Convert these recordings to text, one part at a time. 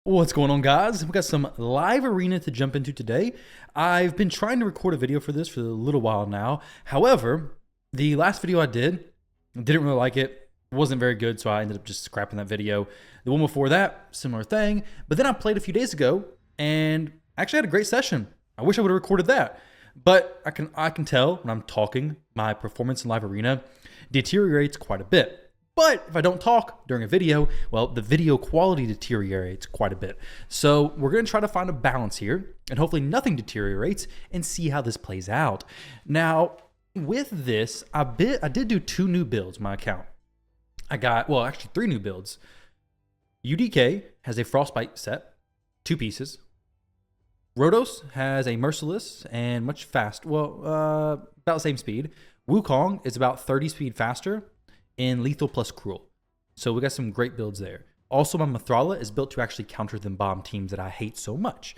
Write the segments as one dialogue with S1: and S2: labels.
S1: What's going on, guys? We've got some live arena to jump into today. I've been trying to record a video for this for a little while now. However, the last video I didn't really like it. It wasn't very good, so I ended up just scrapping that video. The one before that, similar thing. But then I played a few days ago and actually had a great session. I wish I would have recorded that. But I can tell when I'm talking, my performance in live arena deteriorates quite a bit. But if I don't talk during a video, well, the video quality deteriorates quite a bit. So we're going to try to find a balance here, and hopefully nothing deteriorates, and see how this plays out. Now, with this, I did do 2 new builds on my account. I got, well, actually 3 new builds. UDK has a Frostbite set, 2 pieces. Rhodos has a Merciless and much fast, about the same speed. Wukong is about 30 speed faster, in Lethal plus Cruel. So we got some great builds there. Also, my Mithrala is built to actually counter them bomb teams that I hate so much.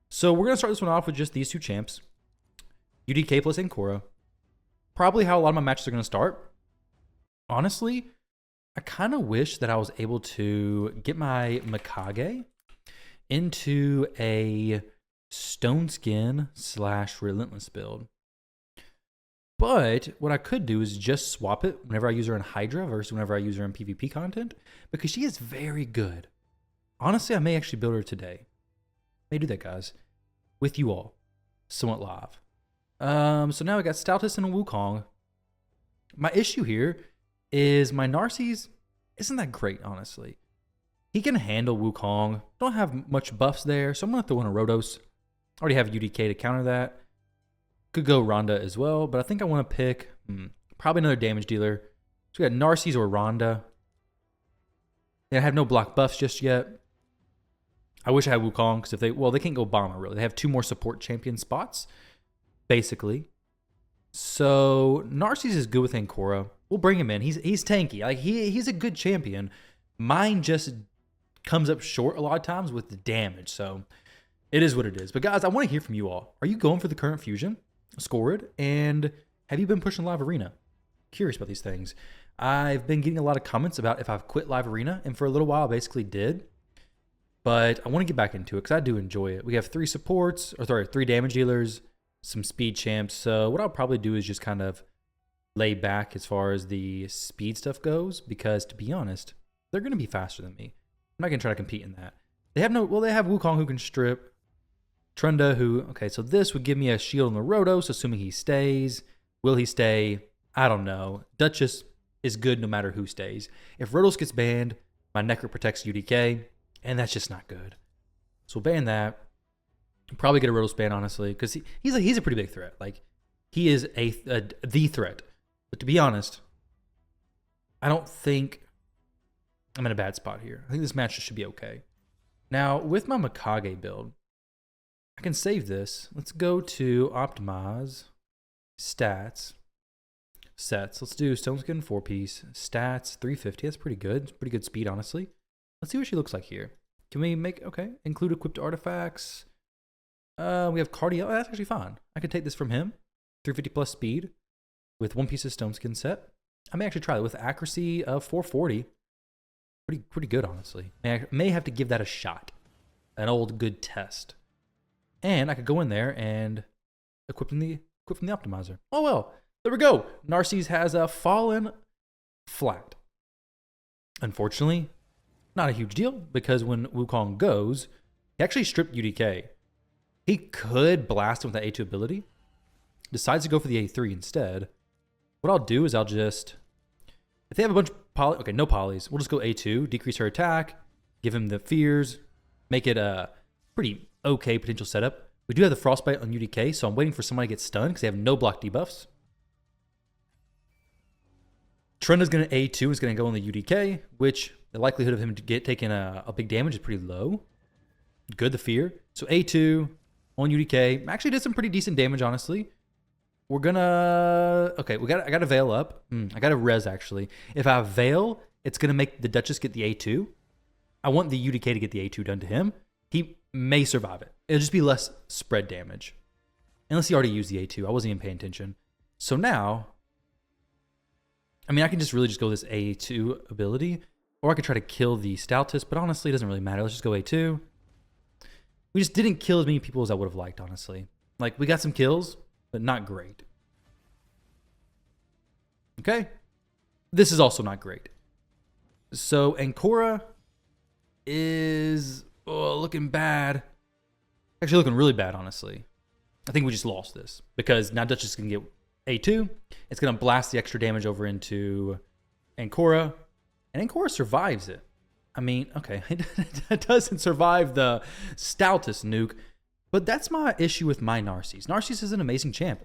S1: So we're going to start this one off with just these 2 champs. UDK plus Ancora. Probably how a lot of my matches are going to start. Honestly, I kind of wish that I was able to get my Mikage into a Stone Skin / Relentless build. But what I could do is just swap it whenever I use her in Hydra versus whenever I use her in PvP content, because she is very good. Honestly, I may actually build her today. May do that, guys, with you all, somewhat live. So now I got Stoutus and a Wukong. My issue here is my Narcisse isn't that great, honestly. He can handle Wukong. Don't have much buffs there, so I'm going to throw in a Rhodos. Already have UDK to counter that. Could go Rhonda as well, but I think I want to pick probably another damage dealer. So we got Narcisse or Rhonda. They have no block buffs just yet. I wish I had Wukong, because they can't go bomber really. They have 2 more support champion spots, basically. So Narcisse is good with Ancora. We'll bring him in. He's tanky. Like he's a good champion. Mine just comes up short a lot of times with the damage. So it is what it is. But guys, I want to hear from you all. Are you going for the current fusion? Scored, and have you been pushing live arena? Curious about these things. I've been getting a lot of comments about if I've quit live arena, and for a little while I basically did, but I want to get back into it because I do enjoy it. We have 3 supports, 3 damage dealers, some speed champs. So what I'll probably do is just kind of lay back as far as the speed stuff goes, because to be honest, they're going to be faster than me. I'm not going to try to compete in that. They have Wukong who can strip. Trunda, okay, so this would give me a shield on the Rhodos, assuming he stays. Will he stay? I don't know. Duchess is good no matter who stays. If Rhodos gets banned, my Necro protects UDK, and that's just not good. So we'll ban that. Probably get a Rhodos ban, honestly, because he's a pretty big threat. Like, he is the threat. But to be honest, I don't think I'm in a bad spot here. I think this match should be okay. Now, with my Mikage build, I can save this. Let's go to optimize, stats, sets. Let's do Stone Skin 4-piece, stats 350. That's pretty good. It's pretty good speed, honestly. Let's see what she looks like here. Can we include equipped artifacts? We have cardio. Oh, that's actually fine. I can take this from him. 350 plus speed with 1 piece of Stone Skin set. I may actually try that with accuracy of 440. Pretty good, honestly. May have to give that a shot. An old good test. And I could go in there and equip from the optimizer. Oh well, there we go. Narcisse has fallen flat. Unfortunately, not a huge deal, because when Wukong goes, he actually stripped UDK. He could blast him with that A2 ability. Decides to go for the A3 instead. What I'll do is if they have a bunch of no polys, we'll just go A2, decrease her attack, give him the fears, make it a pretty okay potential setup. We do have the Frostbite on UDK, so I'm waiting for somebody to get stunned because they have no block debuffs. Trunda's going to A2 is going to go on the UDK, which the likelihood of him taking a big damage is pretty low. Good, the fear. So A2 on UDK. Actually did some pretty decent damage, honestly. We're going to... Okay, I got to Veil up. I got to Res, actually. If I Veil, it's going to make the Duchess get the A2. I want the UDK to get the A2 done to him. He may survive it. It'll just be less spread damage. Unless he already used the A2. I wasn't even paying attention. So now, I can just really just go this A2 ability. Or I could try to kill the Stoutist, but honestly, it doesn't really matter. Let's just go A2. We just didn't kill as many people as I would have liked, honestly. Like, we got some kills, but not great. Okay. This is also not great. So, Ancora is looking bad. Actually, looking really bad, honestly. I think we just lost this because now Duchess can get A2. It's going to blast the extra damage over into Ancora. And Ancora survives it. I mean, okay, it doesn't survive the Stoutest nuke. But that's my issue with my Narcisse. Narcisse is an amazing champ.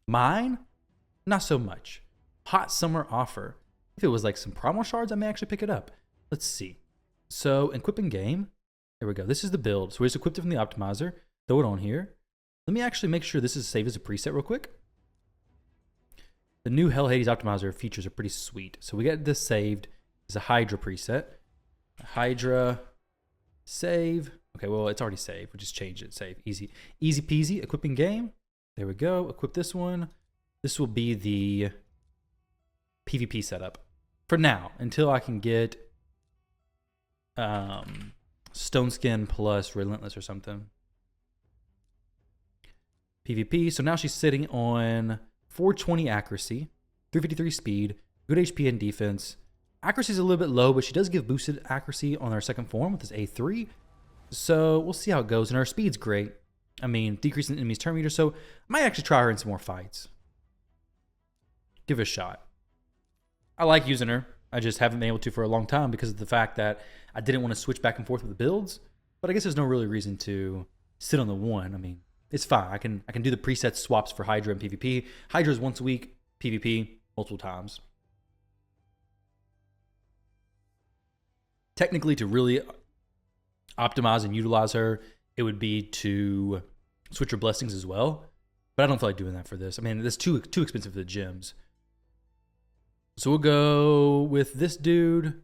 S1: Mine, not so much. Hot summer offer. If it was like some primal shards, I may actually pick it up. Let's see. So, equipping game. There we go. This is the build. So we just equipped it from the optimizer. Throw it on here. Let me actually make sure this is saved as a preset real quick. The new Hell Hades optimizer features are pretty sweet. So we got this saved as a Hydra preset. Hydra save. Okay, well, it's already saved. We'll just change it. Save. Easy. Easy peasy. Equipping game. There we go. Equip this one. This will be the PvP setup for now until I can get Stone Skin plus Relentless or something. PvP. So now she's sitting on 420 accuracy, 353 speed, good HP and defense. Accuracy is a little bit low, but she does give boosted accuracy on her second form with this A3. So we'll see how it goes. And her speed's great. I mean, decreasing enemies' turn meter. So I might actually try her in some more fights. Give it a shot. I like using her. I just haven't been able to for a long time because of the fact that I didn't want to switch back and forth with the builds. But I guess there's no really reason to sit on the one. I mean, it's fine. I can do the preset swaps for Hydra and PvP. Hydra is once a week, PvP multiple times. Technically, to really optimize and utilize her, it would be to switch her blessings as well. But I don't feel like doing that for this. I mean, it's too expensive for the gems. So we'll go with this dude.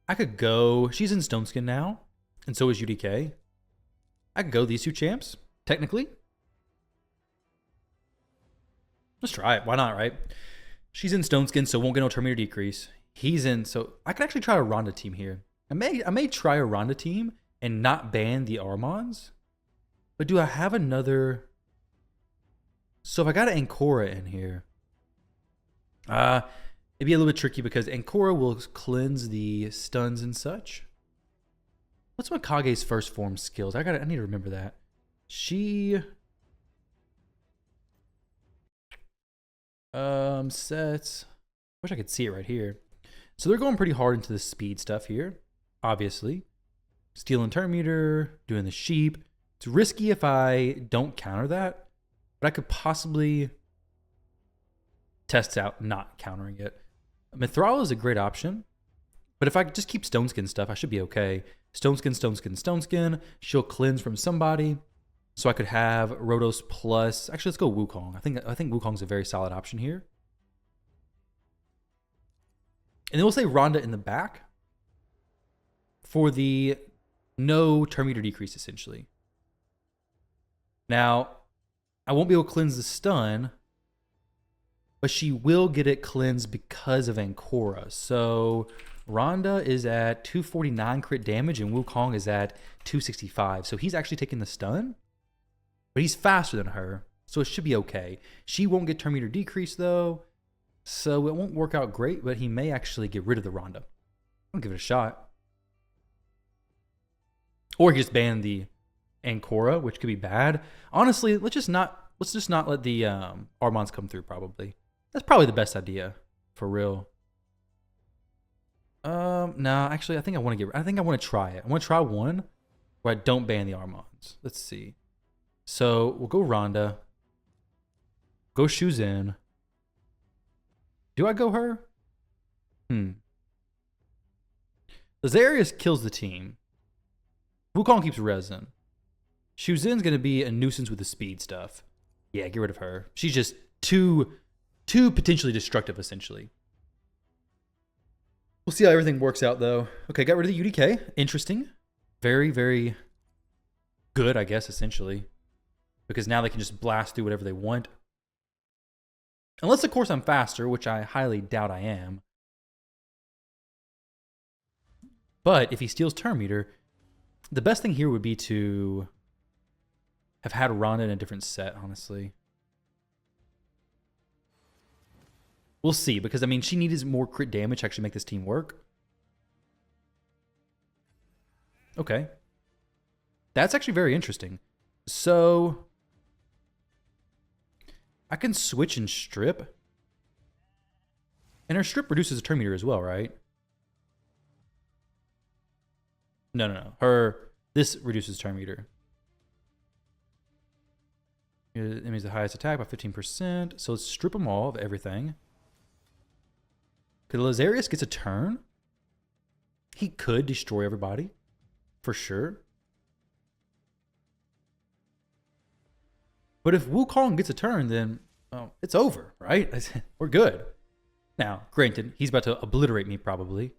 S1: I could go. She's in Stone Skin now, and so is UDK. I could go these two champs, technically. Let's try it. Why not, right? She's in Stone Skin, so won't get no turn meter decrease. He's in, so I could actually try a Ronda team here. I may try a Ronda team and not ban the Armons. But do I have another? So if I got an Ancora in here, it'd be a little bit tricky because Ancora will cleanse the stuns and such. What's Mikage's first form skills? I need to remember that. She sets. Wish I could see it right here. So they're going pretty hard into the speed stuff here, obviously. Stealing turn meter, doing the sheep. It's risky if I don't counter that, but I could possibly test out not countering it. Mithril is a great option, but if I just keep Stone Skin stuff, I should be okay. Stone Skin, Stone Skin, Stone Skin. She'll cleanse from somebody, so I could have Rhodos plus. Actually, let's go Wukong. I think Wukong's a very solid option here. And then we'll say Ronda in the back for the no turn meter decrease, essentially. Now, I won't be able to cleanse the stun, but she will get it cleansed because of Ancora. So Ronda is at 249 crit damage and Wukong is at 265. So he's actually taking the stun, but he's faster than her, so it should be okay. She won't get turn meter decrease though, so it won't work out great, but he may actually get rid of the Ronda. I'll give it a shot. Or he just ban the Ancora, which could be bad. Honestly, let's just not let the Armons come through, probably. That's probably the best idea, for real. No, actually, I think I want to try it. I want to try one where I don't ban the Armons. Let's see. So we'll go Ronda. Go Shoes in. Do I go her? Lazarius kills the team. Wukong keeps resin. Shuzin's going to be a nuisance with the speed stuff. Yeah, get rid of her. She's just too potentially destructive, essentially. We'll see how everything works out, though. Okay, got rid of the UDK. Interesting. Very, very good, I guess, essentially. Because now they can just blast through whatever they want. Unless, of course, I'm faster, which I highly doubt I am. But if he steals turn meter, the best thing here would be to have had Rhonda in a different set, honestly. We'll see, because, I mean, she needed more crit damage to actually make this team work. Okay. That's actually very interesting. So I can switch and strip. And her strip reduces the turn meter as well, right? No. This reduces turn meter. It means the highest attack by 15%. So let's strip them all of everything. Because Lazarius gets a turn. He could destroy everybody. For sure. But if Wukong gets a turn, then it's over, right? We're good. Now, granted, he's about to obliterate me probably.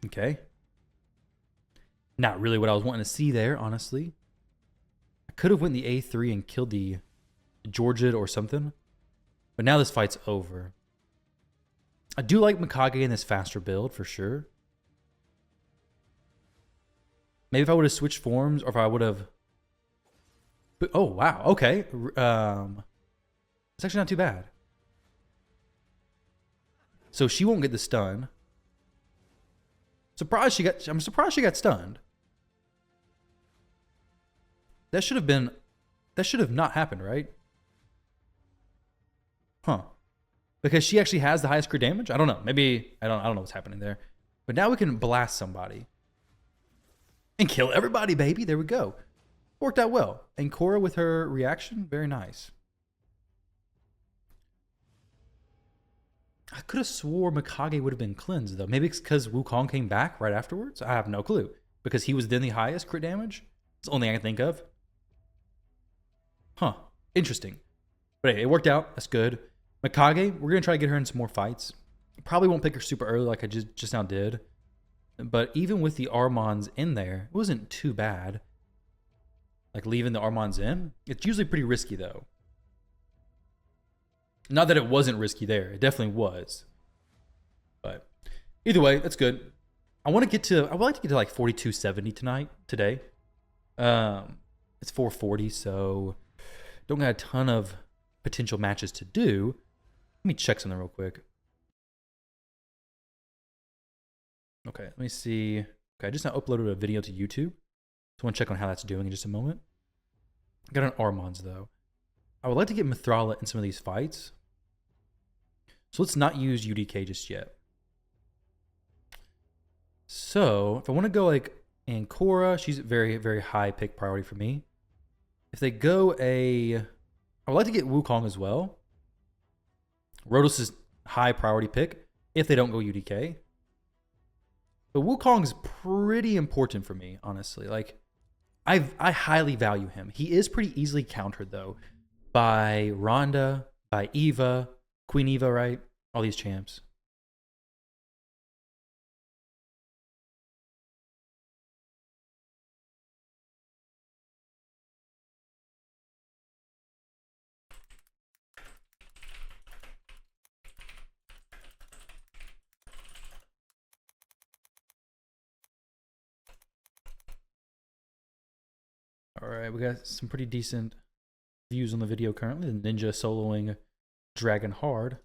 S1: Okay. Not really what I was wanting to see there, honestly. I could have went the A3 and killed the Georgia or something. But now this fight's over. I do like Mikage in this faster build for sure. Maybe if I would have switched forms, or if I would have... Oh, wow. Okay. It's actually not too bad. So she won't get the stun. I'm surprised she got stunned. That should have not happened, right? Huh. Because she actually has the highest crit damage? I don't know. Maybe I don't know what's happening there. But now we can blast somebody. And kill everybody, baby. There we go. Worked out well. And Korra with her reaction, very nice. I could have swore Mikage would have been cleansed, though. Maybe it's because Wukong came back right afterwards? I have no clue. Because he was then the highest crit damage? It's the only thing I can think of. Huh. Interesting. But hey, it worked out. That's good. Mikage, we're going to try to get her in some more fights. Probably won't pick her super early like I just now did. But even with the Armons in there, it wasn't too bad. Like leaving the Armons in. It's usually pretty risky though. Not that it wasn't risky there. It definitely was. But either way, that's good. I would like to get to like 4270 today. It's 440, so don't got a ton of potential matches to do. Let me check something real quick. Okay, let me see. Okay, I just now uploaded a video to YouTube. So I want to check on how that's doing in just a moment. I got an Armons though. I would like to get Mithrala in some of these fights. So let's not use UDK just yet. So if I want to go like Korra, she's very, very high pick priority for me. If they go I would like to get Wukong as well. Rhodos is high priority pick if they don't go UDK. But Wukong is pretty important for me, honestly. Like, I highly value him. He is pretty easily countered, though, by Rhonda, by Eva, Queen Eva, right? All these champs. All right, we got some pretty decent views on the video currently. The Ninja soloing Dragon Hard.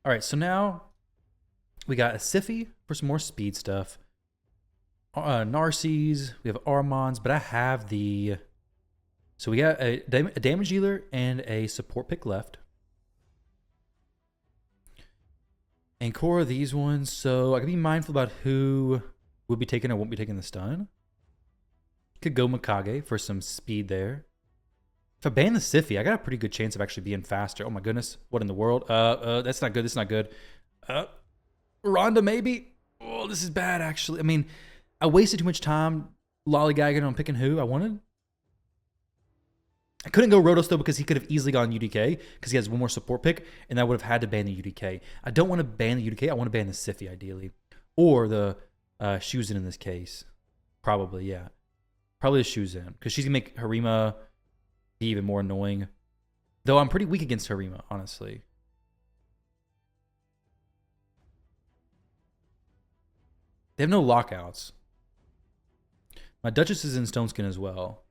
S1: All right, so now we got a Siphi for some more speed stuff. Narcies, we have Armons, but I have the... So we got a damage dealer and a support pick left. And Korra, these ones. So I can be mindful about who will be taking or won't be taking the stun. Could go Mikage for some speed there. If I ban the Siphi, I got a pretty good chance of actually being faster. Oh my goodness. What in the world? That's not good. That's not good. Rhonda, maybe? Oh, this is bad, actually. I mean, I wasted too much time lollygagging on picking who I wanted. I couldn't go Rhodos, though, because he could have easily gone UDK, because he has one more support pick, and I would have had to ban the UDK. I don't want to ban the UDK. I want to ban the Siphi, ideally. Or the Shuzin in this case. Probably, yeah. Probably the Shuzin, because she's going to make Harima be even more annoying. Though I'm pretty weak against Harima, honestly. They have no lockouts. My Duchess is in Stone Skin as well.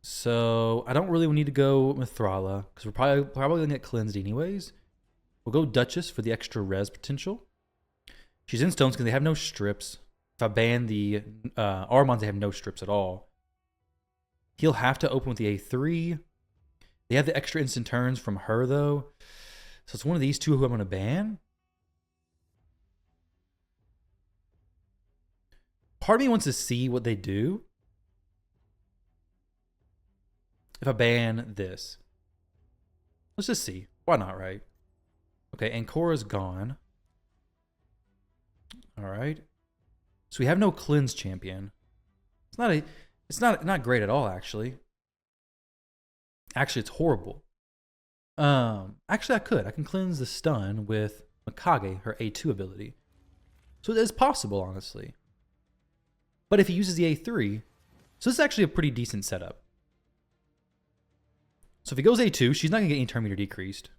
S1: So I don't really need to go Mithrala because we're probably gonna get cleansed anyways. We'll go Duchess for the extra res potential. She's in Stone Skin. They have no strips. If I ban the Armons, they have no strips at all. He'll have to open with the A3. They have the extra instant turns from her though. So it's one of these two who I'm gonna ban. Part of me wants to see what they do if I ban this. Let's just see. Why not, right? Okay, Ancora's gone. All right. So we have no cleanse champion. It's not great at all, actually. Actually, it's horrible. Actually I can cleanse the stun with Mikage, her A2 ability. So it's possible, honestly. But if he uses the A3, so this is actually a pretty decent setup. So if he goes A2, she's not going to get any turn meter decreased.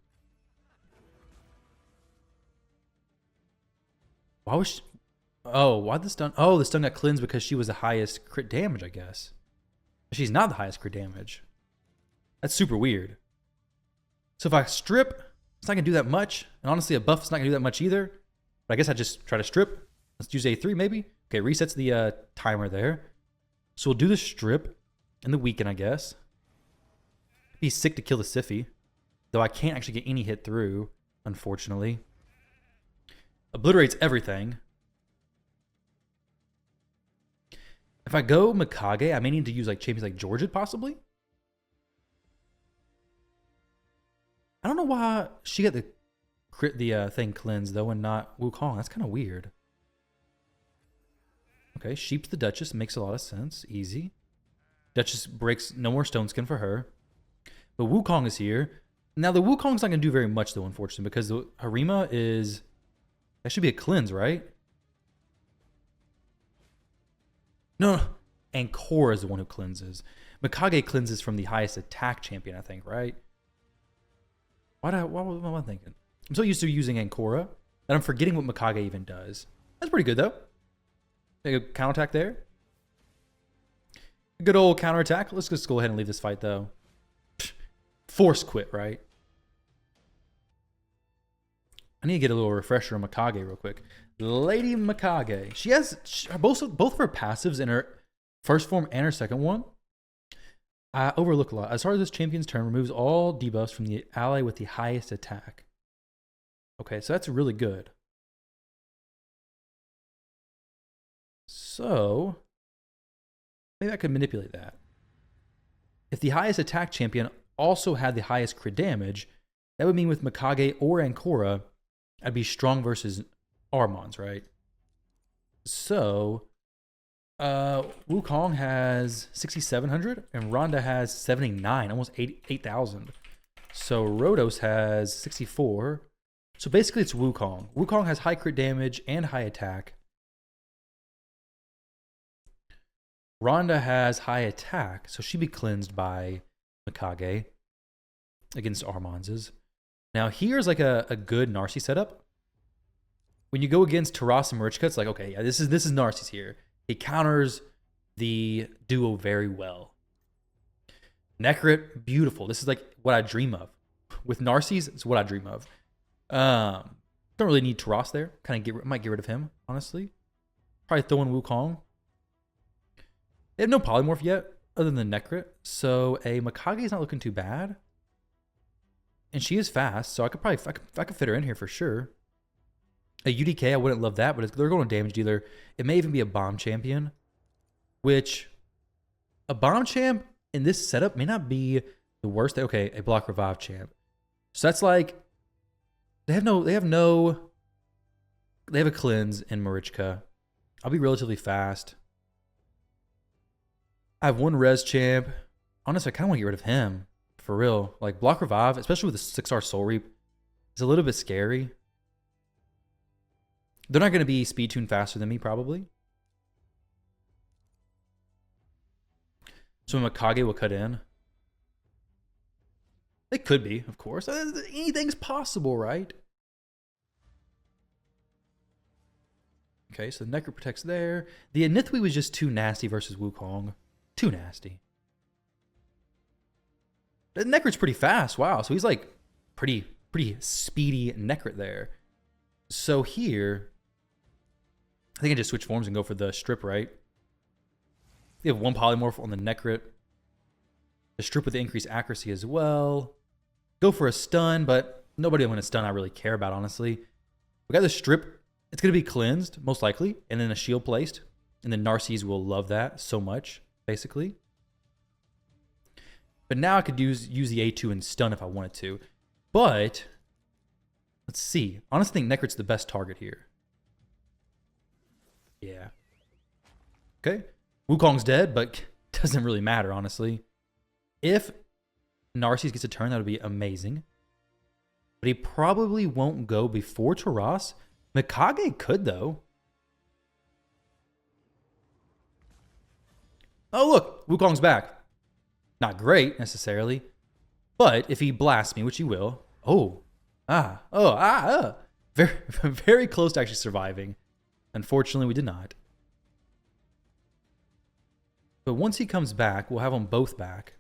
S1: Why was she... Oh, why'd the stun... Oh, the stun got cleansed because she was the highest crit damage, I guess. She's not the highest crit damage. That's super weird. So if I strip, it's not going to do that much. And honestly, a buff is not going to do that much either. But I guess I just try to strip. Let's use A3 maybe. Okay, resets the timer there. So we'll do the strip and the weaken, I guess. It'd be sick to kill the Siphi. Though I can't actually get any hit through, unfortunately. Obliterates everything. If I go Mikage, I may need to use like champions like Georgia, possibly. I don't know why she got the thing cleansed though and not Wukong. That's kind of weird. Okay, Sheep's the Duchess makes a lot of sense. Easy. Duchess breaks no more stone skin for her. But Wukong is here. Now the Wukong's not gonna do very much though, unfortunately, because the Harima is... That should be a cleanse, right? No. Ancora is the one who cleanses. Mikage cleanses from the highest attack champion, I think, right? What am I thinking? I'm so used to using Ancora that I'm forgetting what Mikage even does. That's pretty good, though. Take a counterattack there. A good old counterattack. Let's just go ahead and leave this fight, though. Force quit, right? I need to get a little refresher on Mikage real quick. Lady Mikage. She has both of her passives in her first form and her second one. I overlook a lot. As hard as this champion's turn, removes all debuffs from the ally with the highest attack. Okay, so that's really good. So, maybe I could manipulate that. If the highest attack champion also had the highest crit damage, that would mean with Mikage or Ancora, I'd be strong versus Armons, right? So, Wukong has 6,700 and Rhonda has 79, almost 8,000. So Rhodos has 64. So basically it's Wukong. Wukong has high crit damage and high attack. Rhonda has high attack, so she'd be cleansed by Mikage against Armons's. Now here's like a good Narcy setup. When you go against Taras and Marichka, it's like, okay, yeah, this is Narcy's here. He counters the duo very well. Necrit, beautiful. This is like what I dream of. With Narcy's, it's what I dream of. Don't really need Taras there. Might get rid of him, honestly. Probably throw in Wukong. They have no polymorph yet, other than Necrit. So a Mikage is not looking too bad. And she is fast, so I could fit her in here for sure. A UDK, I wouldn't love that, but they're going to damage dealer. It may even be a bomb champion, which a bomb champ in this setup may not be the worst. Okay, a block revive champ. So that's like they have a cleanse in Marichka. I'll be relatively fast. I have one res champ. Honestly, I kind of want to get rid of him for real. Like block revive, especially with the 6R soul reap, is a little bit scary. They're not going to be speed tuned faster than me, probably. So Mikage will cut in. It could be, of course. Anything's possible, right? Okay, so the Necro protects there. The Anithui was just too nasty versus Wukong. Too nasty. The Necrit's pretty fast. Wow, so he's like pretty speedy Necrit there. So here, I think I just switch forms and go for the Strip, right? You have one polymorph on the Necrit. The Strip with the increased accuracy as well. Go for a stun, but nobody on a stun I really care about, honestly. We got the Strip. It's going to be cleansed, most likely, and then a shield placed. And then Narcisse will love that so much, basically. But now I could use the A2 and stun if I wanted to. But, let's see. Honestly, I think Necrit's the best target here. Yeah. Okay. Wukong's dead, but doesn't really matter, honestly. If Narcisse gets a turn, that would be amazing. But he probably won't go before Taras. Mikage could, though. Oh, look. Wukong's back. Not great, necessarily. But if he blasts me, which he will. Very, very close to actually surviving. Unfortunately, we did not. But once he comes back, we'll have them both back.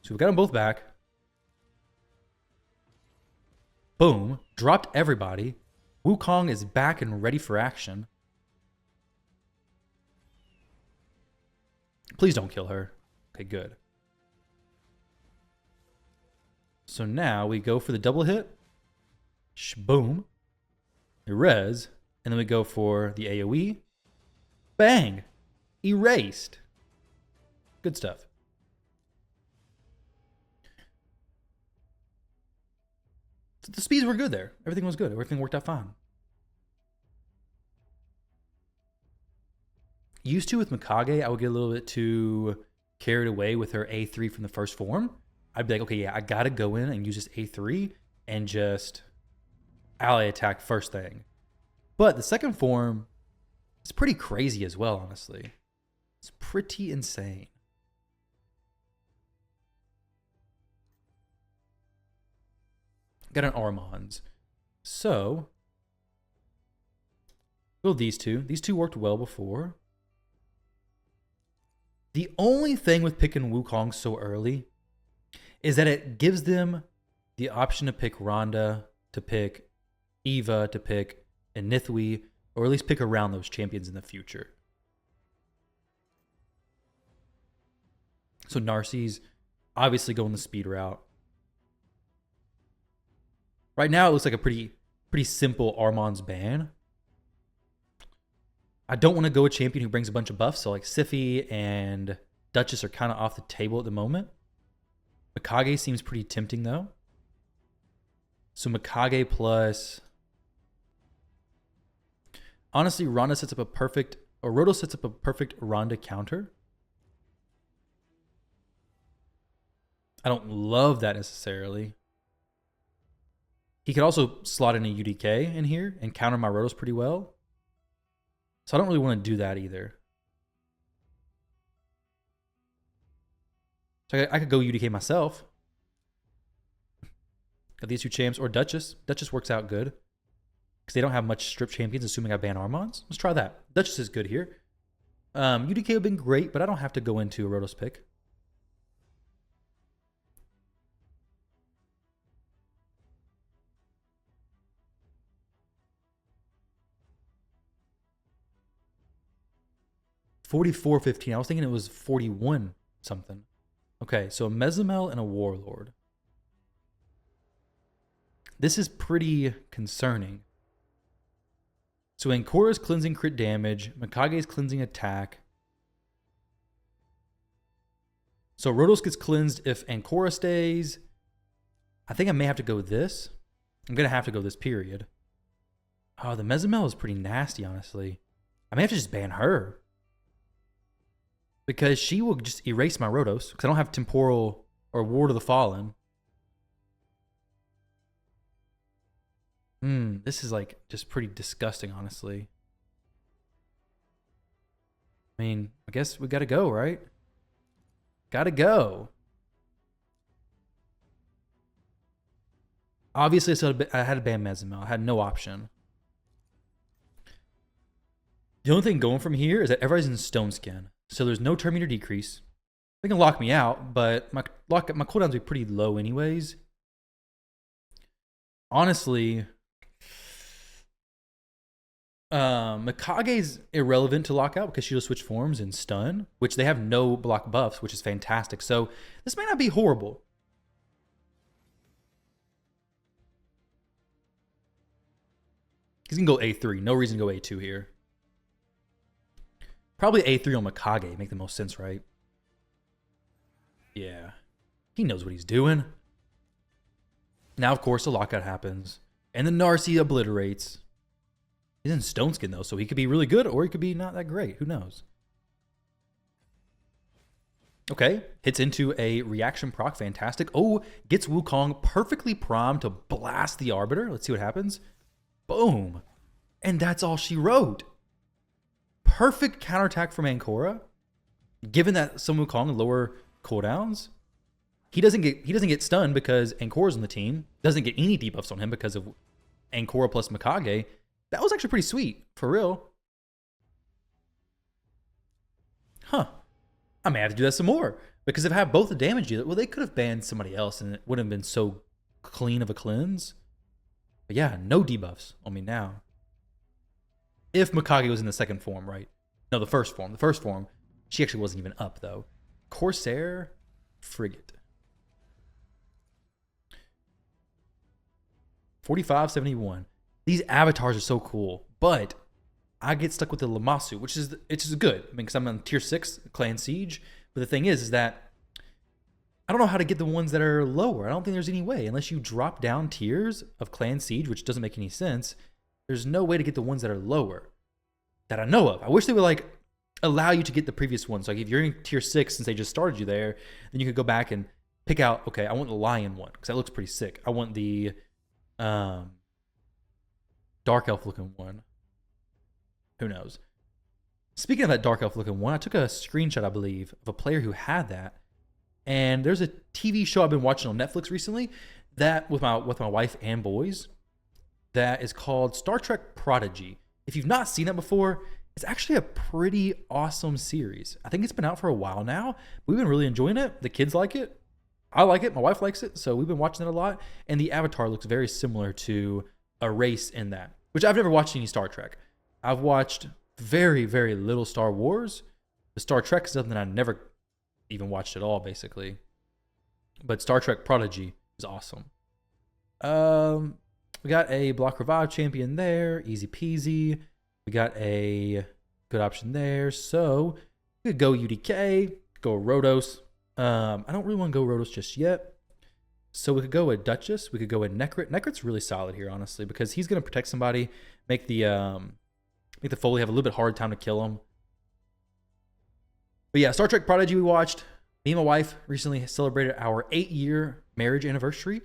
S1: So we've got them both back. Boom. Dropped everybody. Wukong is back and ready for action. Please don't kill her. Okay, good. So now we go for the double hit. Boom. Erase. And then we go for the AoE. Bang. Erased. Good stuff. So the speeds were good there. Everything was good. Everything worked out fine. Used to with Mikage, I would get a little bit too carried away with her A3 from the first form. I'd be like, okay, yeah, I got to go in and use this A3 and just ally attack first thing. But the second form is pretty crazy as well, honestly. It's pretty insane. Got an Armand's. So, build these two. These two worked well before. The only thing with picking Wukong so early is that it gives them the option to pick Ronda, to pick Eva, to pick Anithui, or at least pick around those champions in the future. So Narcisse, obviously going the speed route. Right now, it looks like a pretty simple Armand's ban. I don't want to go a champion who brings a bunch of buffs, so like Siphi and Duchess are kind of off the table at the moment. Mikage seems pretty tempting, though. So Mikage plus... Honestly, Ronda sets up a perfect... Or Roto sets up a perfect Ronda counter. I don't love that necessarily. He could also slot in a UDK in here and counter my Rotos pretty well. So I don't really want to do that either. So I could go UDK myself. Got these two champs or Duchess. Duchess works out good. Because they don't have much strip champions, assuming I ban Armands. Let's try that. Duchess is good here. UDK would have been great, but I don't have to go into a Rotos pick. $44.15. I was thinking it was 41 something. Okay, so a Mezimel and a Warlord. This is pretty concerning. So Ancora's cleansing crit damage, Mikage's cleansing attack. So Rotos gets cleansed if Ancora stays. I think I may have to go this. I'm going to have to go this period. Oh, the Mezimel is pretty nasty, honestly. I may have to just ban her. Because she will just erase my Rotos. Because I don't have Temporal or Ward of the Fallen. This is like just pretty disgusting, honestly. I mean, I guess we gotta go, right? Gotta go. Obviously, I had to ban Mesmo. I had no option. The only thing going from here is that everybody's in Stone Skin, so there's no turn meter decrease. They can lock me out, but my cooldowns be pretty low anyways. Honestly, Mikage's irrelevant to lockout because she'll switch forms and stun, which they have no block buffs, which is fantastic. So this may not be horrible. He's gonna go A3. No reason to go A2 here. Probably A3 on Mikage make the most sense, right? Yeah. He knows what he's doing. Now, of course, the lockout happens. And the Narcy obliterates. He's in Stone Skin, though, so he could be really good or he could be not that great. Who knows? Okay. Hits into a reaction proc. Fantastic. Oh, gets Wukong perfectly primed to blast the Arbiter. Let's see what happens. Boom. And that's all she wrote. Perfect counterattack from Ankora. Given that some Wukong lower cooldowns, he doesn't get stunned because Ankora's on the team. Doesn't get any debuffs on him because of Ankora plus Mikage. That was actually pretty sweet, for real. Huh. I may have to do that some more because if I have both the damage dealer, well, they could have banned somebody else and it wouldn't have been so clean of a cleanse. But yeah, no debuffs on me now. If Mikage was in the second form, right? No, the first form. The first form, she actually wasn't even up, though. Corsair Frigate. 4571. These avatars are so cool, but I get stuck with the Lamasu, which is good. I mean, because I'm on tier 6 Clan Siege. But the thing is that I don't know how to get the ones that are lower. I don't think there's any way. Unless you drop down tiers of Clan Siege, which doesn't make any sense, there's no way to get the ones that are lower that I know of. I wish they would like allow you to get the previous ones. Like if you're in tier 6 since they just started you there, then you could go back and pick out, okay, I want the lion one because that looks pretty sick. I want the dark elf looking one. Who knows? Speaking of that dark elf looking one, I took a screenshot, I believe, of a player who had that. And there's a TV show I've been watching on Netflix recently that with my wife and boys that is called Star Trek Prodigy. If you've not seen that before, it's actually a pretty awesome series. I think it's been out for a while now. We've been really enjoying it. The kids like it. I like it. My wife likes it. So we've been watching it a lot. And the avatar looks very similar to a race in that, which I've never watched any Star Trek. I've watched very, very little Star Wars. The Star Trek is something I never even watched at all, basically. But Star Trek Prodigy is awesome. We got a block revive champion there. Easy peasy. We got a good option there. So we could go UDK, go Rhodos. I don't really want to go Rhodos just yet. So we could go with Duchess. We could go with Necrit. Necrit's really solid here, honestly, because he's going to protect somebody, make the Foley have a little bit hard time to kill him. But yeah, Star Trek Prodigy we watched. Me and my wife recently celebrated our 8-year marriage anniversary.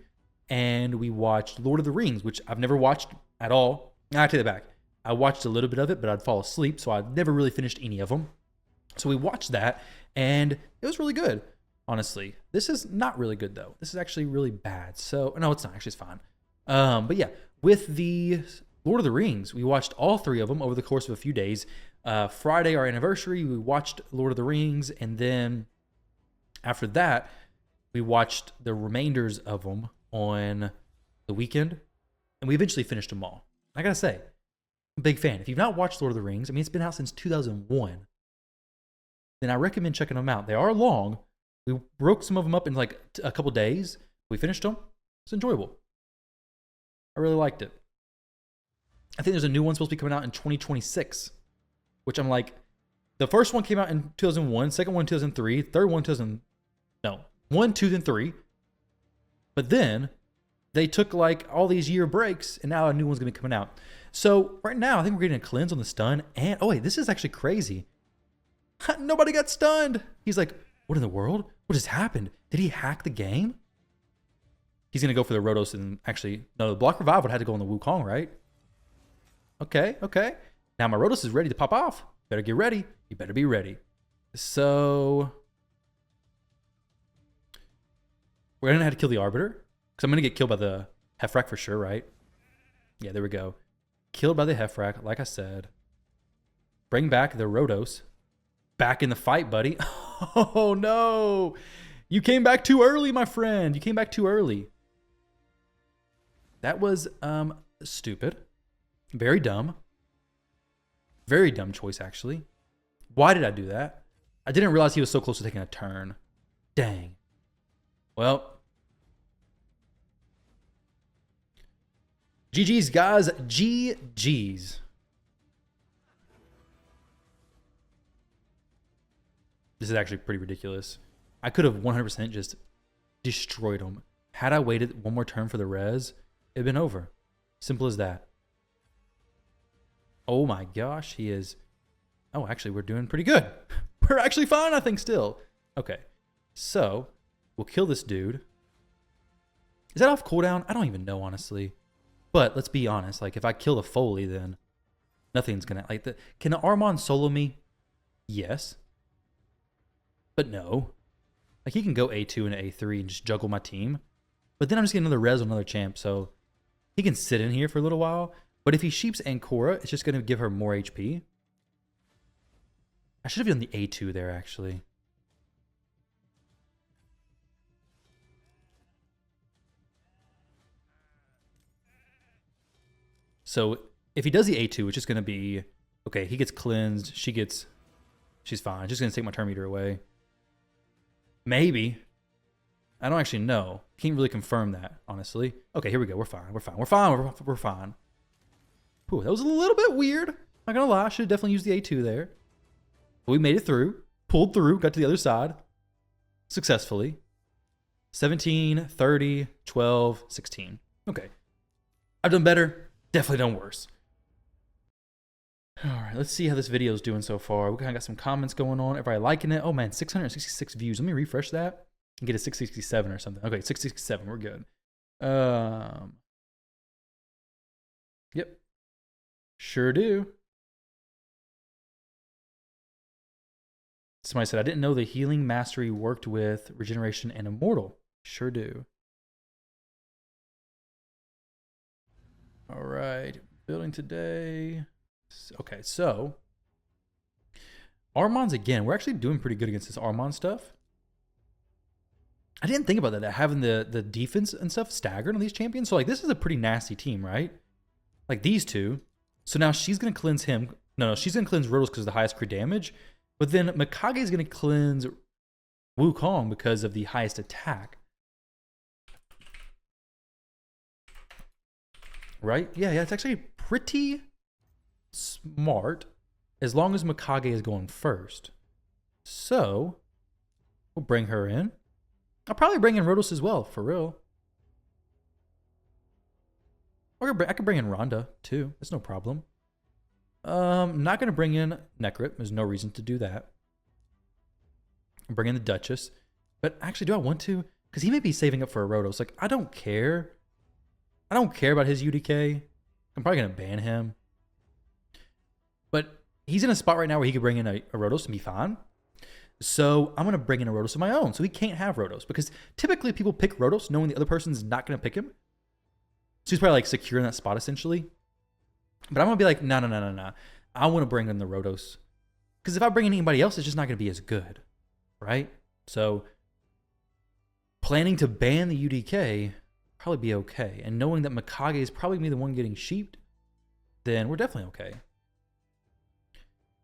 S1: And we watched Lord of the Rings, which I've never watched at all. I take that back. I watched a little bit of it, but I'd fall asleep, so I've never really finished any of them. So we watched that, and it was really good, honestly. This is not really good, though. This is actually really bad. So, no, it's not. Actually, it's fine. But yeah, with the Lord of the Rings, we watched all 3 of them over the course of a few days. Friday, our anniversary, we watched Lord of the Rings, and then after that, we watched the remainders of them on the weekend, and we eventually finished them all. I gotta say, I'm a big fan. If you've not watched Lord of the Rings, I mean, it's been out since 2001, then I recommend checking them out. They are long. We broke some of them up in like a couple days. We finished them. It's enjoyable. I really liked it. I think there's a new one supposed to be coming out in 2026, which I'm like, the first one came out in 2001, second one 2003, third one 1, 2, and 3. But then they took like all these year breaks, and now a new one's gonna be coming out. So right now, I think we're getting a cleanse on the stun. And oh wait, this is actually crazy. Nobody got stunned. He's like, what in the world? What just happened? Did he hack the game? He's gonna go for the Rhodos and actually no, the block revive would have to go on the Wukong, right? Okay. Now my Rhodos is ready to pop off. Better get ready. You better be ready. So we're gonna have to kill the Arbiter because I'm gonna get killed by the Hefrak for sure, right? Yeah, there we go. Killed by the Hefrak, like I said. Bring back the Rotos. Back in the fight, buddy. Oh, no. You came back too early, my friend. You came back too early. That was stupid. Very dumb. Very dumb choice, actually. Why did I do that? I didn't realize he was so close to taking a turn. Dang. Well. GG's, guys. GG's. This is actually pretty ridiculous. I could have 100% just destroyed him. Had I waited one more turn for the res, it'd been over. Simple as that. Oh my gosh, he is... Oh, actually, we're doing pretty good. We're actually fine, I think, still. Okay, so we'll kill this dude. Is that off cooldown? I don't even know, honestly. But let's be honest. Like, if I kill the Foley, then nothing's gonna... Like, can the Armon solo me? Yes. But no. Like, he can go A2 and A3 and just juggle my team. But then I'm just getting another res on another champ, so he can sit in here for a little while. But if he sheeps Ancora, it's just going to give her more HP. I should have done the A2 there, actually. So if he does the A2, it's just going to be... Okay, he gets cleansed. She's fine. Just going to take my turn meter away. Maybe. I don't actually know. Can't really confirm that, honestly. Okay, here we go. We're fine. We're fine. We're fine. We're fine. Ooh, that was a little bit weird. Not gonna lie. I should have definitely used the A2 there. But we made it through. Pulled through. Got to the other side. Successfully. 17, 30, 12, 16. Okay. I've done better. Definitely done worse. All right, let's see how this video is doing so far. We kind of got some comments going on. Everybody liking it. Oh, man, 666 views. Let me refresh that and get a 667 or something. Okay, 667. We're good. Yep. Sure do. Somebody said, I didn't know the healing mastery worked with regeneration and immortal. Sure do. All right. Building today. Okay, so Armon's again. We're actually doing pretty good against this Armon stuff. I didn't think about that having the defense and stuff staggered on these champions. So like this is a pretty nasty team, right? Like these two. So now she's gonna cleanse him. No, she's gonna cleanse Rotos because of the highest crit damage. But then Mikage is gonna cleanse Wukong because of the highest attack. Right? Yeah, it's actually pretty smart as long as Mikage is going first. So we'll bring her in. I'll probably bring in Rotos as well, for real. Or I could bring in Rhonda too. That's no problem. Not gonna bring in Necrit. There's no reason to do that. I'll bring in the Duchess. But actually, do I want to? Because he may be saving up for a Rotos. Like, I don't care. I don't care about his UDK. I'm probably gonna ban him. But he's in a spot right now where he could bring in a Rotos and be fine. So I'm going to bring in a Rotos of my own. So he can't have Rotos. Because typically people pick Rotos knowing the other person's not going to pick him. So he's probably like secure in that spot essentially. But I'm going to be like, no. I want to bring in the Rotos. Because if I bring in anybody else, it's just not going to be as good. Right? So planning to ban the UDK probably be okay. And knowing that Mikage is probably going to be the one getting sheeped, then we're definitely okay.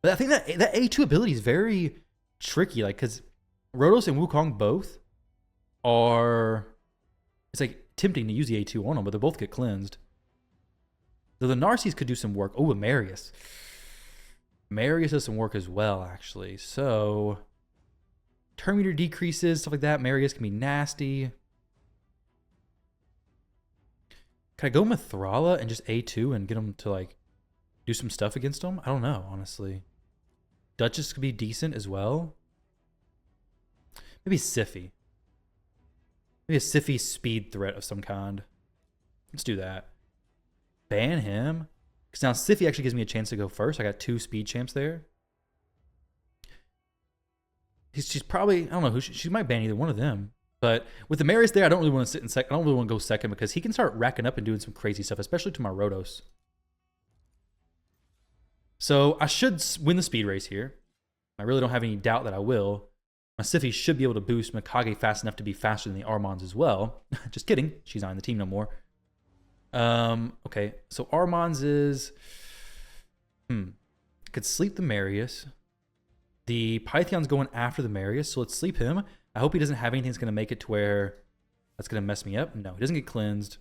S1: But I think that A2 ability is very tricky, like, because Rotos and Wukong both are... It's like tempting to use the A2 on them, but they both get cleansed. Though the Narcies could do some work. Oh, and Marius. Marius does some work as well, actually. So, turn meter decreases, stuff like that. Marius can be nasty. Can I go Mithrala and just A2 and get him to, like, do some stuff against him? I don't know, honestly. Duchess could be decent as well. Maybe Siphi. Maybe a Siphi speed threat of some kind. Let's do that. Ban him. Because now Siphi actually gives me a chance to go first. I got 2 speed champs there. She's probably... I don't know who... She might ban either one of them. But with the Marius there, I don't really want to sit in second. I don't really want to go second because he can start racking up and doing some crazy stuff, especially to my Rotos. So I should win the speed race here. I really don't have any doubt that I will. My Siphi should be able to boost Mikage fast enough to be faster than the Armons as well. Just kidding. She's not in the team no more. Okay, so Armons is... I could sleep the Marius. The Pythion's going after the Marius, so let's sleep him. I hope he doesn't have anything that's going to make it to where that's going to mess me up. No, he doesn't get cleansed.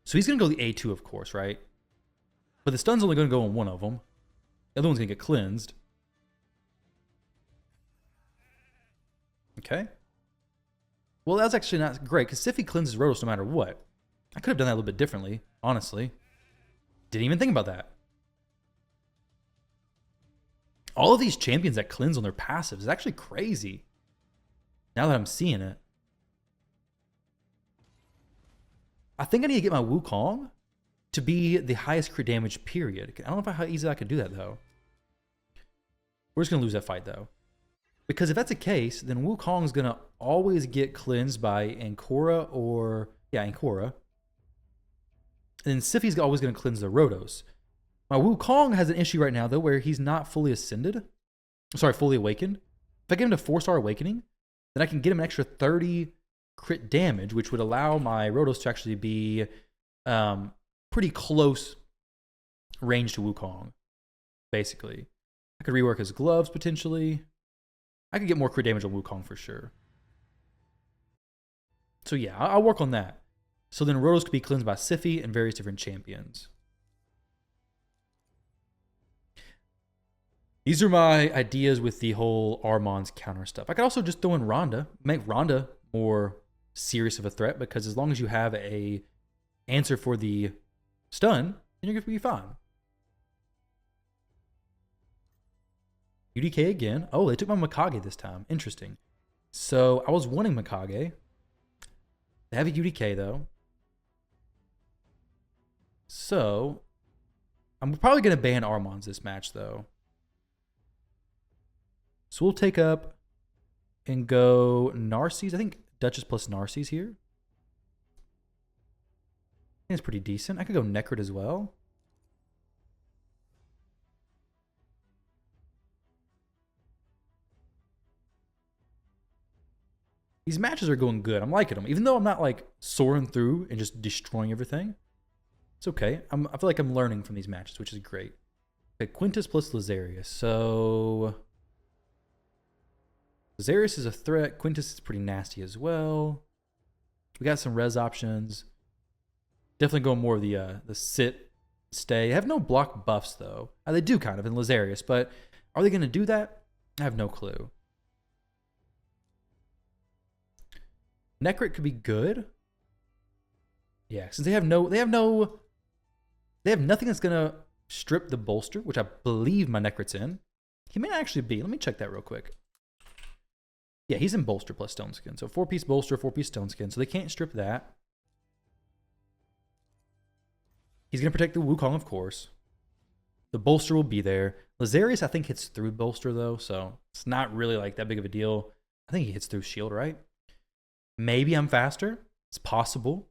S1: So he's going to go the A2, of course, right? But the stun's only going to go on one of them. The other one's going to get cleansed. Okay. Well, that's actually not great, because Siphi cleanses Rotos no matter what. I could have done that a little bit differently, honestly. Didn't even think about that. All of these champions that cleanse on their passives is actually crazy. Now that I'm seeing it. I think I need to get my Wukong to be the highest crit damage, period. I don't know how easy I could do that, though. We're just going to lose that fight, though. Because if that's the case, then Wukong is going to always get cleansed by Ankora or... Yeah, Ankora. And then Siphi's always going to cleanse the Rotos. My Wukong has an issue right now, though, where he's not fully ascended. Sorry, fully awakened. If I get him to 4-star awakening, then I can get him an extra 30 crit damage, which would allow my Rotos to actually be pretty close range to Wukong, basically. I could rework his gloves, potentially. I could get more crit damage on Wukong for sure. So yeah, I'll work on that. So then Rotos could be cleansed by Siphi and various different champions. These are my ideas with the whole Armon's counter stuff. I could also just throw in Rhonda, make Rhonda more serious of a threat, because as long as you have a answer for the stun, then you're going to be fine. UDK again. Oh, they took my Mikage this time. Interesting. So I was wanting Mikage. They have a UDK though. So I'm probably going to ban Armons this match though. So we'll take up and go Narcisse. I think Duchess plus Narcisse here. I think it's pretty decent. I could go Necrit as well. These matches are going good. I'm liking them. Even though I'm not like soaring through and just destroying everything. It's okay. I feel like I'm learning from these matches, which is great. Okay, Quintus plus Lazarius. So Lazarius is a threat. Quintus is pretty nasty as well. We got some res options. Definitely going more of the sit, stay. They have no block buffs though. They do kind of in Lazarius, but are they going to do that? I have no clue. Necrit could be good. Yeah, since they have nothing that's gonna strip the bolster, which I believe my Necrit's in. He may actually be. Let me check that real quick. Yeah, he's in bolster plus stone skin. So 4-piece bolster, 4-piece stone skin. So they can't strip that. He's gonna protect the Wukong, of course. The bolster will be there. Lazarius, I think, hits through bolster though, so it's not really like that big of a deal. I think he hits through shield, right? Maybe I'm faster. It's possible.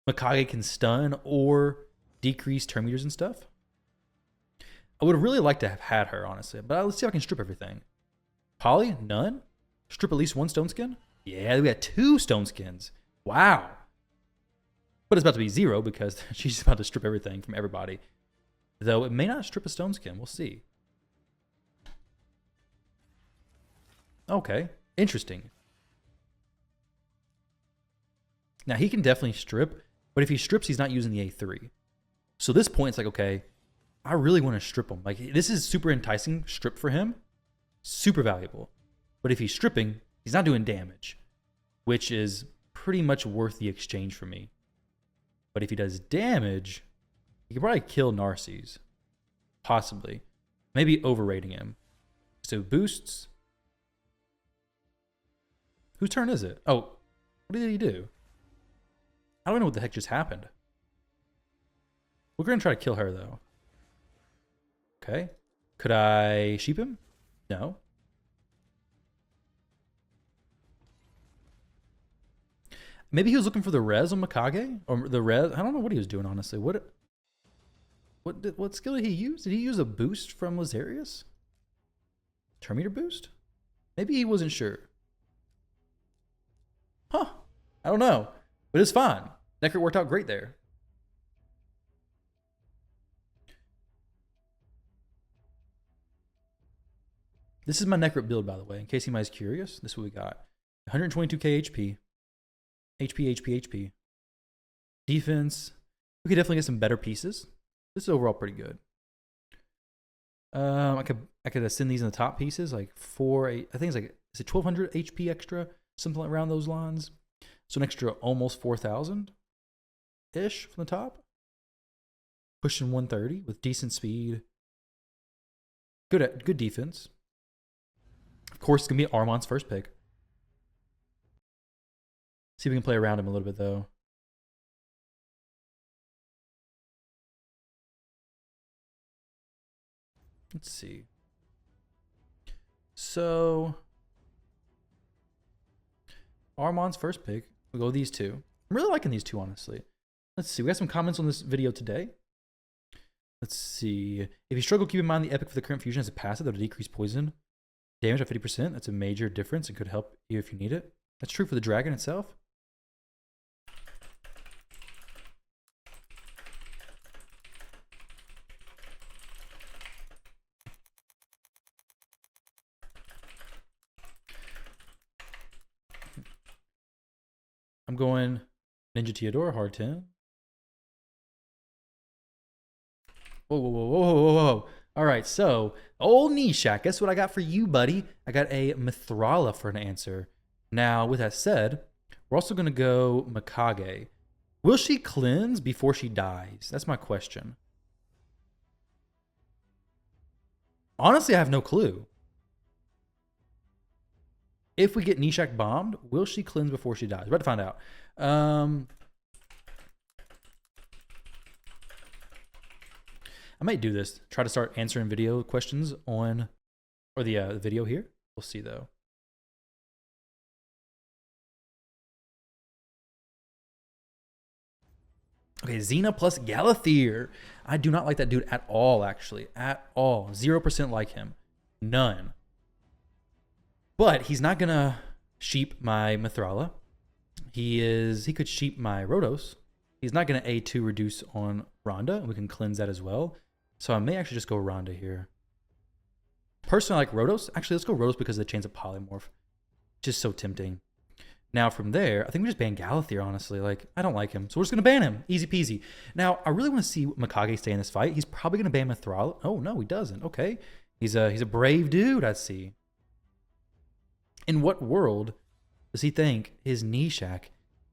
S1: Mikage can stun or decrease turn meters and stuff. I would have really liked to have had her, honestly. But let's see if I can strip everything. Polly? None? Strip at least one stone skin? Yeah, we got 2 stone skins. Wow. But it's about to be 0 because she's about to strip everything from everybody. Though it may not strip a stone skin. We'll see. Okay. Interesting. Now, he can definitely strip, but if he strips, he's not using the A3. So this point, it's like, okay, I really want to strip him. Like, this is super enticing strip for him. Super valuable. But if he's stripping, he's not doing damage, which is pretty much worth the exchange for me. But if he does damage, he can probably kill Narcisse. Possibly. Maybe overrating him. So boosts. Whose turn is it? Oh, what did he do? I don't know what the heck just happened. We're going to try to kill her, though. Okay. Could I sheep him? No. Maybe he was looking for the res on Mikage, or the res. I don't know what he was doing, honestly. What skill did he use? Did he use a boost from Lazarius? Turn meter boost? Maybe he wasn't sure. Huh. I don't know. But it's fine. Necrit worked out great there. This is my Necrit build, by the way, in case anybody's curious. This is what we got. 122k HP. HP. Defense. We could definitely get some better pieces. This is overall pretty good. I could ascend these in the top pieces, like 8. I think it's like, is it 1200 HP extra? Something around those lines. So an extra almost 4,000-ish from the top. Pushing 130 with decent speed. Good defense. Of course, it's going to be Armon's first pick. See if we can play around him a little bit, though. Let's see. So, Armon's first pick. We'll go with these two. I'm really liking these two, honestly. Let's see. We got some comments on this video today. Let's see. If you struggle, keep in mind the epic for the current fusion as a passive that'll decrease poison damage by 50%. That's a major difference. It could help you if you need it. That's true for the dragon itself. I'm going Ninja Theodore, hard 10. Whoa. All right, so old Nishak, guess what I got for you, buddy? I got a Mithrala for an answer. Now, with that said, we're also going to go Mikage. Will she cleanse before she dies? That's my question. Honestly, I have no clue. If we get Nishak bombed, will she cleanse before she dies? We're about to find out. I might do this. Try to start answering video questions on, or the video here. We'll see though. Okay, Xena plus Galathier. I do not like that dude at all, actually. At all. 0% like him. None. But he's not gonna sheep my Mithrala. He could sheep my Rhodos. He's not gonna A2 reduce on Rhonda. We can cleanse that as well. So I may actually just go Rhonda here. Personally, I like Rhodos. Actually, let's go Rhodos because of the chance of polymorph. Just so tempting. Now from there, I think we just ban Galathier, honestly. Like, I don't like him. So we're just gonna ban him. Easy peasy. Now, I really want to see Mikage stay in this fight. He's probably gonna ban Mithrala. Oh no, he doesn't. Okay. He's a brave dude, I see. In what world does he think his Nishak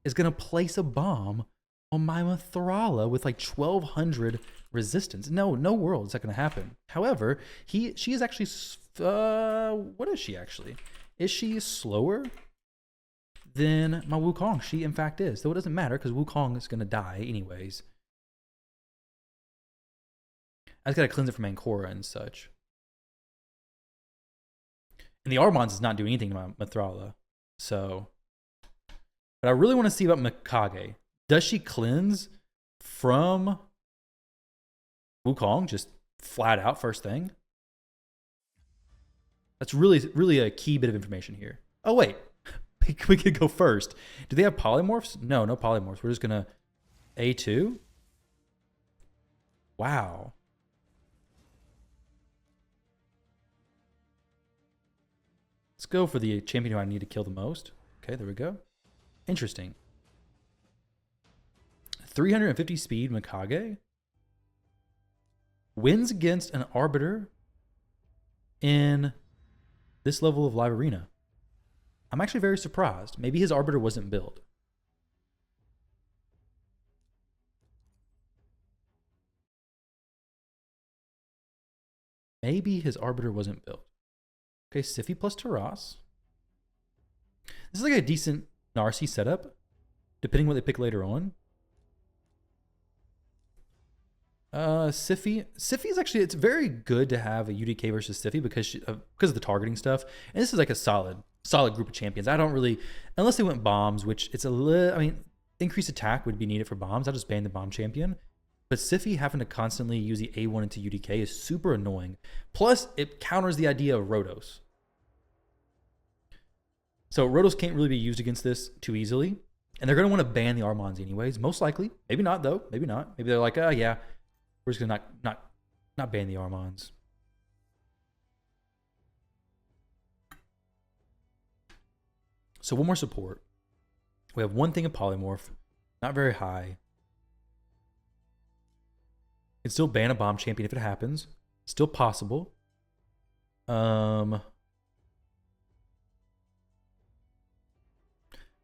S1: is going to place a bomb on my Mithrala with like 1,200 resistance? No world is that going to happen. However, she is actually, what is she actually? Is she slower than my Wukong? She in fact is. Though it doesn't matter because Wukong is going to die anyways. I just got to cleanse it from Ancora and such. And the Armons is not doing anything to my Mithrala. So, but I really want to see about Mikage. Does she cleanse from Wukong just flat out first thing? That's really a key bit of information here. Oh, wait. We could go first. Do they have polymorphs? No polymorphs. We're just going to A2. Wow. Let's go for the champion who I need to kill the most. Okay, there we go. Interesting. 350 speed Mikage wins against an Arbiter in this level of Live Arena. I'm actually very surprised. Maybe his Arbiter wasn't built. Maybe his Arbiter wasn't built. Okay, Siphi plus Taras. This is like a decent Narcy setup, depending what they pick later on. Siphi is actually, it's very good to have a UDK versus Siphi because of the targeting stuff. And this is like a solid solid group of champions. I don't really, unless they went bombs, which it's a little, I mean, increased attack would be needed for bombs. I'll just ban the bomb champion. But Sify having to constantly use the A1 into UDK is super annoying. Plus, it counters the idea of Rotos. So Rotos can't really be used against this too easily. And they're going to want to ban the Armons anyways, most likely. Maybe not, though. Maybe not. Maybe they're like, oh, yeah, we're just going to not ban the Armons. So one more support. We have one thing of Polymorph. Not very high. Can still ban a bomb champion if it happens. Still possible. Rotos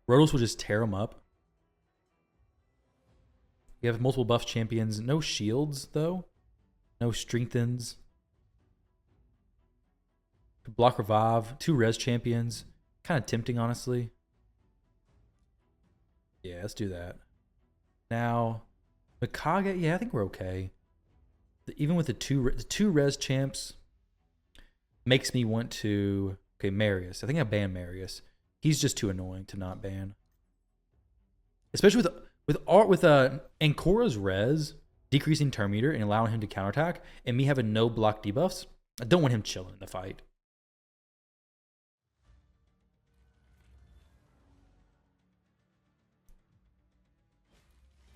S1: will just tear them up. We have multiple buff champions. No shields, though. No strengthens. Block revive. 2 res champions. Kind of tempting, honestly. Yeah, let's do that. Now, Mikage, yeah, I think we're okay. Even with the two res champs, makes me want to... Okay, Marius. I think I ban Marius. He's just too annoying to not ban. Especially with Ankora's res decreasing turn meter and allowing him to counterattack, and me having no block debuffs. I don't want him chilling in the fight.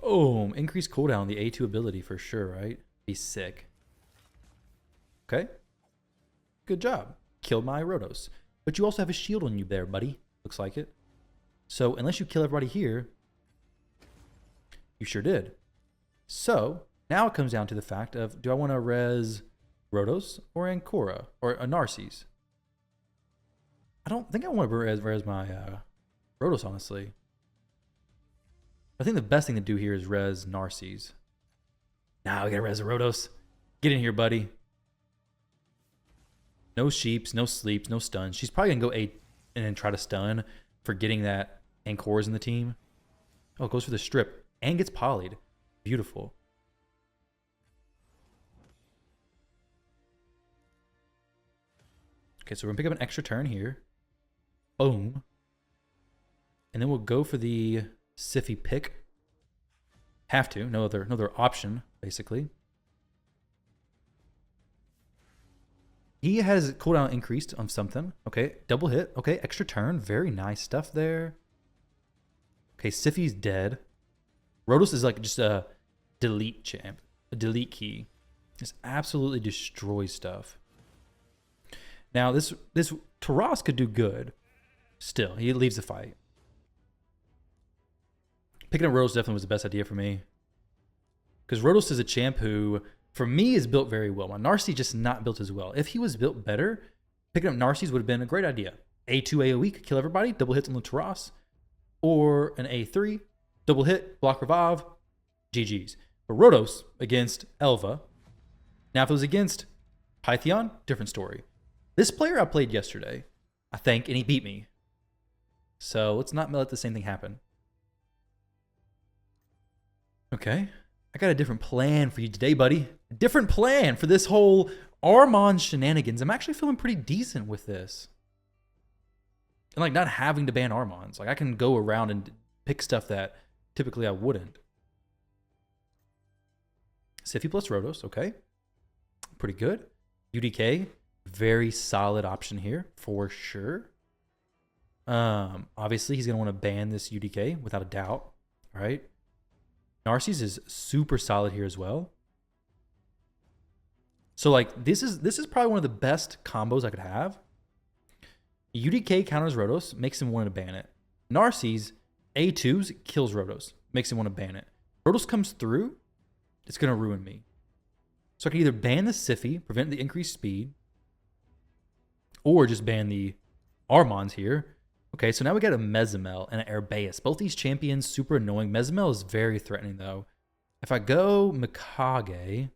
S1: Oh, increased cooldown, the A2 ability for sure, right? Be sick. Okay. Good job. Killed my Rotos. But you also have a shield on you there, buddy. Looks like it. So, unless you kill everybody here, you sure did. So, now it comes down to the fact of, do I want to res Rotos or Ankora or a Narses? I don't think I want to res my Rotos, honestly. I think the best thing to do here is res Narses. Now we gotta res Rotos. Get in here, buddy. No sheeps, no sleeps, no stuns. She's probably gonna go 8 and then try to stun, forgetting that Ankora's in the team. Oh, it goes for the strip and gets polyed. Beautiful. Okay, so we're gonna pick up an extra turn here. Boom. And then we'll go for the Sify pick. Have to. No other option, basically. He has cooldown increased on something. Okay, double hit. Okay, extra turn. Very nice stuff there. Okay, Sify's dead. Rotos is like just a delete champ. A delete key. Just absolutely destroys stuff. Now, this Taras could do good. Still, he leaves the fight. Picking up Rotos definitely was the best idea for me. Because Rotos is a champ who, for me, is built very well. My Narset just not built as well. If he was built better, picking up Narset would have been a great idea. A2 AoE could kill everybody, double hits on the Taras. Or an A3, double hit, block revive, GG's. But Rotos against Elva. Now, if it was against Pythion, different story. This player I played yesterday, I think, and he beat me. So let's not let the same thing happen. Okay. I got a different plan for you today, buddy. A different plan for this whole Armon shenanigans. I'm actually feeling pretty decent with this. And like not having to ban Armons. Like I can go around and pick stuff that typically I wouldn't. Sify plus Rotos, okay. Pretty good. UDK, very solid option here for sure. Obviously he's gonna want to ban this UDK without a doubt, right? Narses is super solid here as well. So like this is probably one of the best combos I could have. UDK counters Rotos, makes him want to ban it. Narses A2s kills Rotos, makes him want to ban it. Rotos comes through, it's gonna ruin me. So I can either ban the Sify, prevent the increased speed, or just ban the Armons here. Okay, so now we got a Mezimel and an Herbaeus. Both these champions super annoying. Mezimel is very threatening though. If I go Mikage,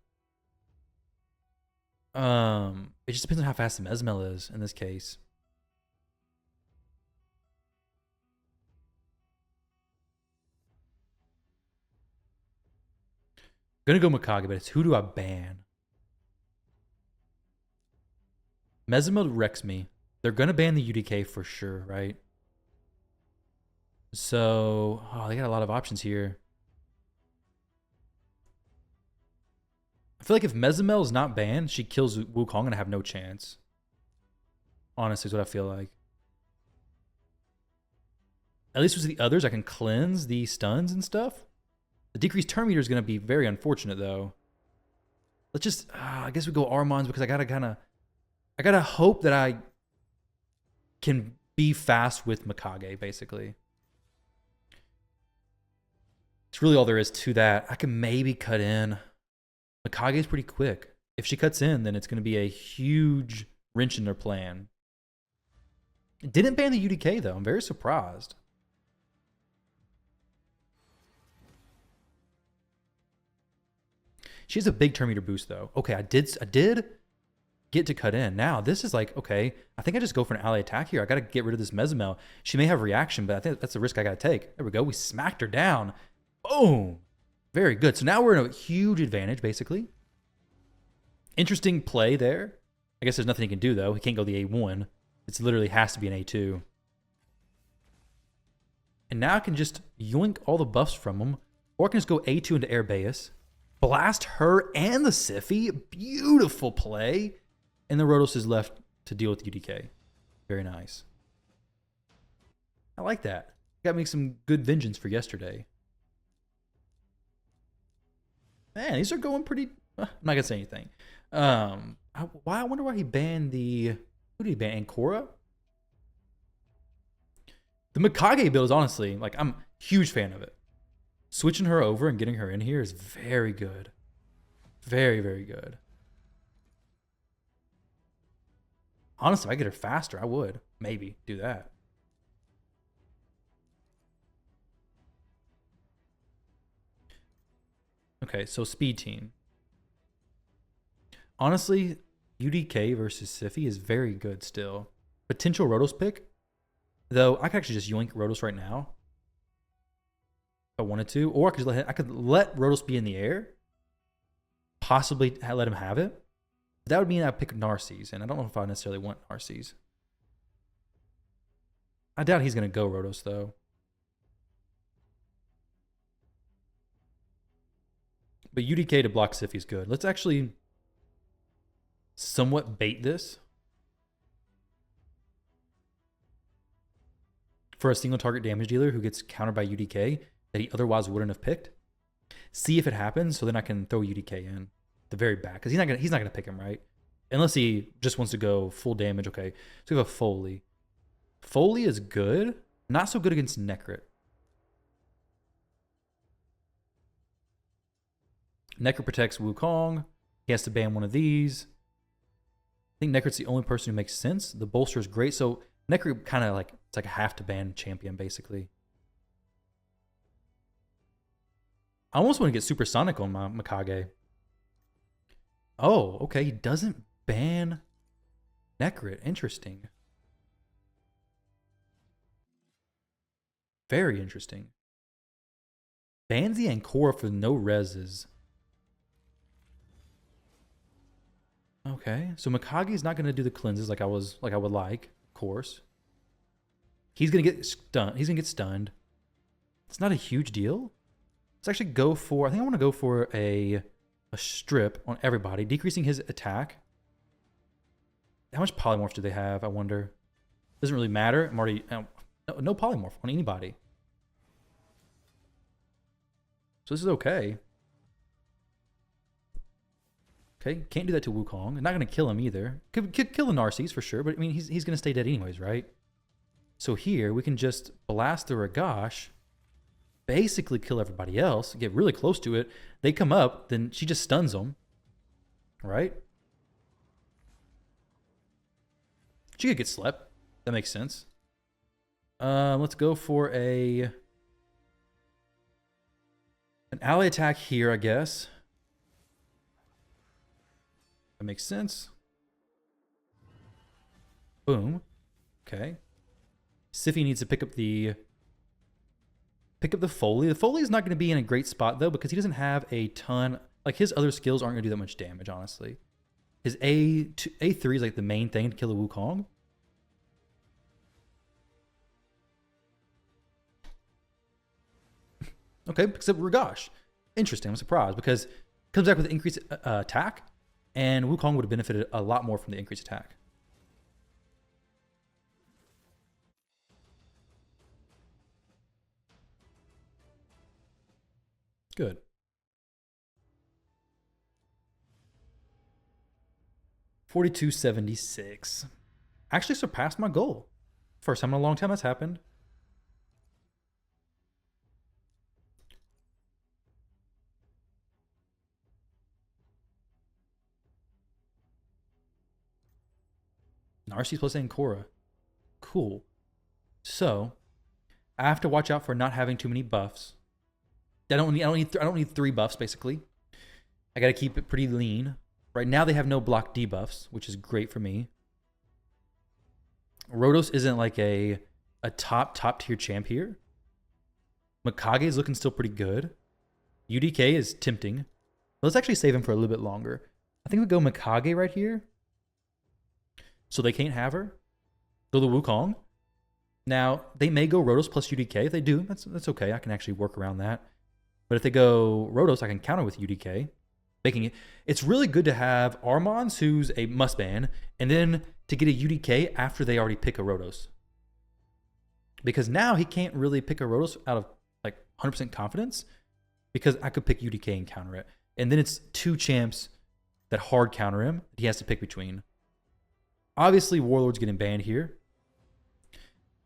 S1: it just depends on how fast the Mezimel is in this case. I'm gonna go Mikage, but it's who do I ban? Mezimel wrecks me. They're going to ban the UDK for sure, right? So, oh, they got a lot of options here. I feel like if Mezimel is not banned, she kills Wukong and I have no chance. Honestly, is what I feel like. At least with the others, I can cleanse the stuns and stuff. The decreased turn meter is going to be very unfortunate, though. Let's just, I guess we go Armons because I gotta hope that I can be fast with Mikage, basically. It's really all there is to that. I can maybe cut in. Mikage is pretty quick. If she cuts in, then it's going to be a huge wrench in their plan. It didn't ban the UDK, though. I'm very surprised. She has a big turn meter boost, though. Okay, I did get to cut in. Now, this is like, okay, I think I just go for an ally attack here. I got to get rid of this Mezimel. She may have reaction, but I think that's the risk I got to take. There we go. We smacked her down. Boom. Very good. So now we're in a huge advantage, basically. Interesting play there. I guess there's nothing he can do, though. He can't go the A1. It literally has to be an A2. And now I can just yoink all the buffs from him. Or I can just go A2 into Airbeus. Blast her and the Siphi. Beautiful play. And the Rotos is left to deal with UDK. Very nice. I like that. Got me some good vengeance for yesterday. Man, these are going pretty... I'm not going to say anything. I wonder why he banned the... Who did he ban? Ancora? The Mikage build is honestly, like, I'm a huge fan of it. Switching her over and getting her in here is very good. Very, very good. Honestly, if I get her faster, I would. Maybe do that. Okay, so speed team. Honestly, UDK versus Siphi is very good still. Potential Rotos pick. Though, I could actually just yoink Rotos right now. If I wanted to. Or I could let Rotos be in the air. Possibly let him have it. That would mean I'd pick Narcisse. And I don't know if I necessarily want Narcisse. I doubt he's going to go Rotos, though. But UDK to block Siphi is good. Let's actually somewhat bait this. For a single target damage dealer who gets countered by UDK that he otherwise wouldn't have picked. See if it happens, so then I can throw UDK in the very back. Because he's not gonna pick him, right? Unless he just wants to go full damage. Okay. So we have a Foley. Foley is good. Not so good against Necrit. Necrit protects Wukong. He has to ban one of these. I think Necrit's the only person who makes sense. The bolster is great. So Necrit kind of like, it's like a have to ban champion, basically. I almost want to get supersonic on my Mikage. Oh, okay. He doesn't ban Necrit. Interesting. Very interesting. Bans the Ancora for no reses. Okay, so Mikage is not going to do the cleanses like I would like, of course. He's going to get stunned. He's going to get stunned. It's not a huge deal. Let's actually go for, I think I want to go for a strip on everybody, decreasing his attack. How much polymorph do they have, I wonder? Doesn't really matter. I'm already, no polymorph on anybody. So this is okay. Okay, can't do that to Wukong. I'm not going to kill him either. Could kill the Narcisse for sure, but I mean, he's going to stay dead anyways, right? So here, we can just blast the Ragash, basically kill everybody else, get really close to it. They come up, then she just stuns them, right? She could get slept. That makes sense. Let's go for an ally attack here, I guess. That makes sense. Boom. Okay. Siphi needs to pick up the Foley. The Foley is not going to be in a great spot though because he doesn't have a ton. Like his other skills aren't going to do that much damage, honestly. His A3 is like the main thing to kill a Wukong. Okay, except Ragash. Interesting. I'm surprised because it comes back with increased attack, and Wukong would have benefited a lot more from the increased attack. Good. $42.76. Actually surpassed my goal. First time in a long time that's happened. Narcissus plus Ancora. Cool. So I have to watch out for not having too many buffs. I don't need 3 buffs basically. I gotta keep it pretty lean. Right now they have no block debuffs, which is great for me. Rotos isn't like a top tier champ here. Mikage is looking still pretty good. UDK is tempting. Let's actually save him for a little bit longer. I think we go Mikage right here. So they can't have her. Go the Wukong. Now, they may go Rotos plus UDK. If they do, that's okay. I can actually work around that. But if they go Rotos, I can counter with UDK. Making it. It's really good to have Armons, who's a must ban, and then to get a UDK after they already pick a Rotos. Because now he can't really pick a Rotos out of like 100% confidence because I could pick UDK and counter it. And then it's 2 champs that hard counter him that he has to pick between. Obviously, Warlord's getting banned here.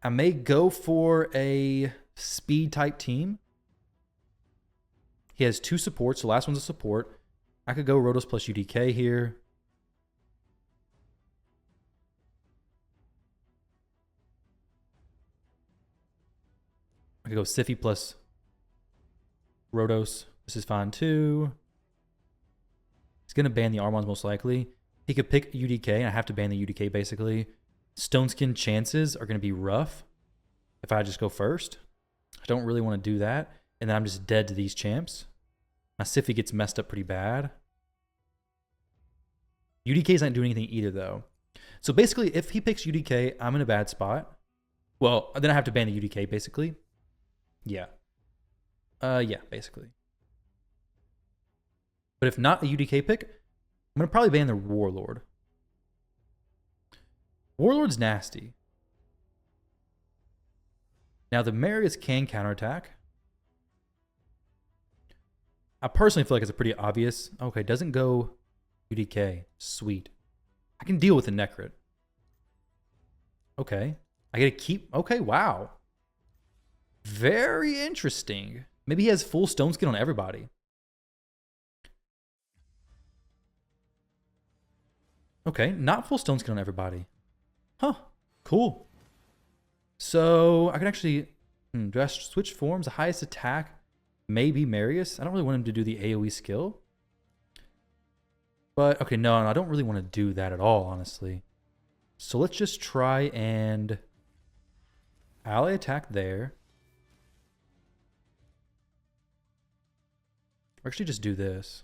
S1: I may go for a speed type team. He has 2 supports. The last one's a support. I could go Rotos plus UDK here. I could go Sify plus Rotos. This is fine too. He's going to ban the Armons most likely. He could pick UDK, and I have to ban the UDK basically. Stoneskin chances are going to be rough if I just go first. I don't really want to do that. And then I'm just dead to these champs. My Sify gets messed up pretty bad. UDK's not doing anything either, though. So basically, if he picks UDK, I'm in a bad spot. Well, then I have to ban the UDK, basically. Yeah. Yeah, basically. But if not a UDK pick, I'm going to probably ban the Warlord. Warlord's nasty. Now, the Marius can counterattack. I personally feel like it's a pretty obvious. Okay, doesn't go UDK. Sweet. I can deal with the Necrit. Okay. I get to keep. Okay, wow. Very interesting. Maybe he has full stone skin on everybody. Okay, not full stone skin on everybody. Huh. Cool. So I can actually. Do I switch forms? The highest attack may be Marius. I don't really want him to do the AoE skill. But, okay, no, I don't really want to do that at all, honestly. So let's just try and ally attack there. Or actually just do this.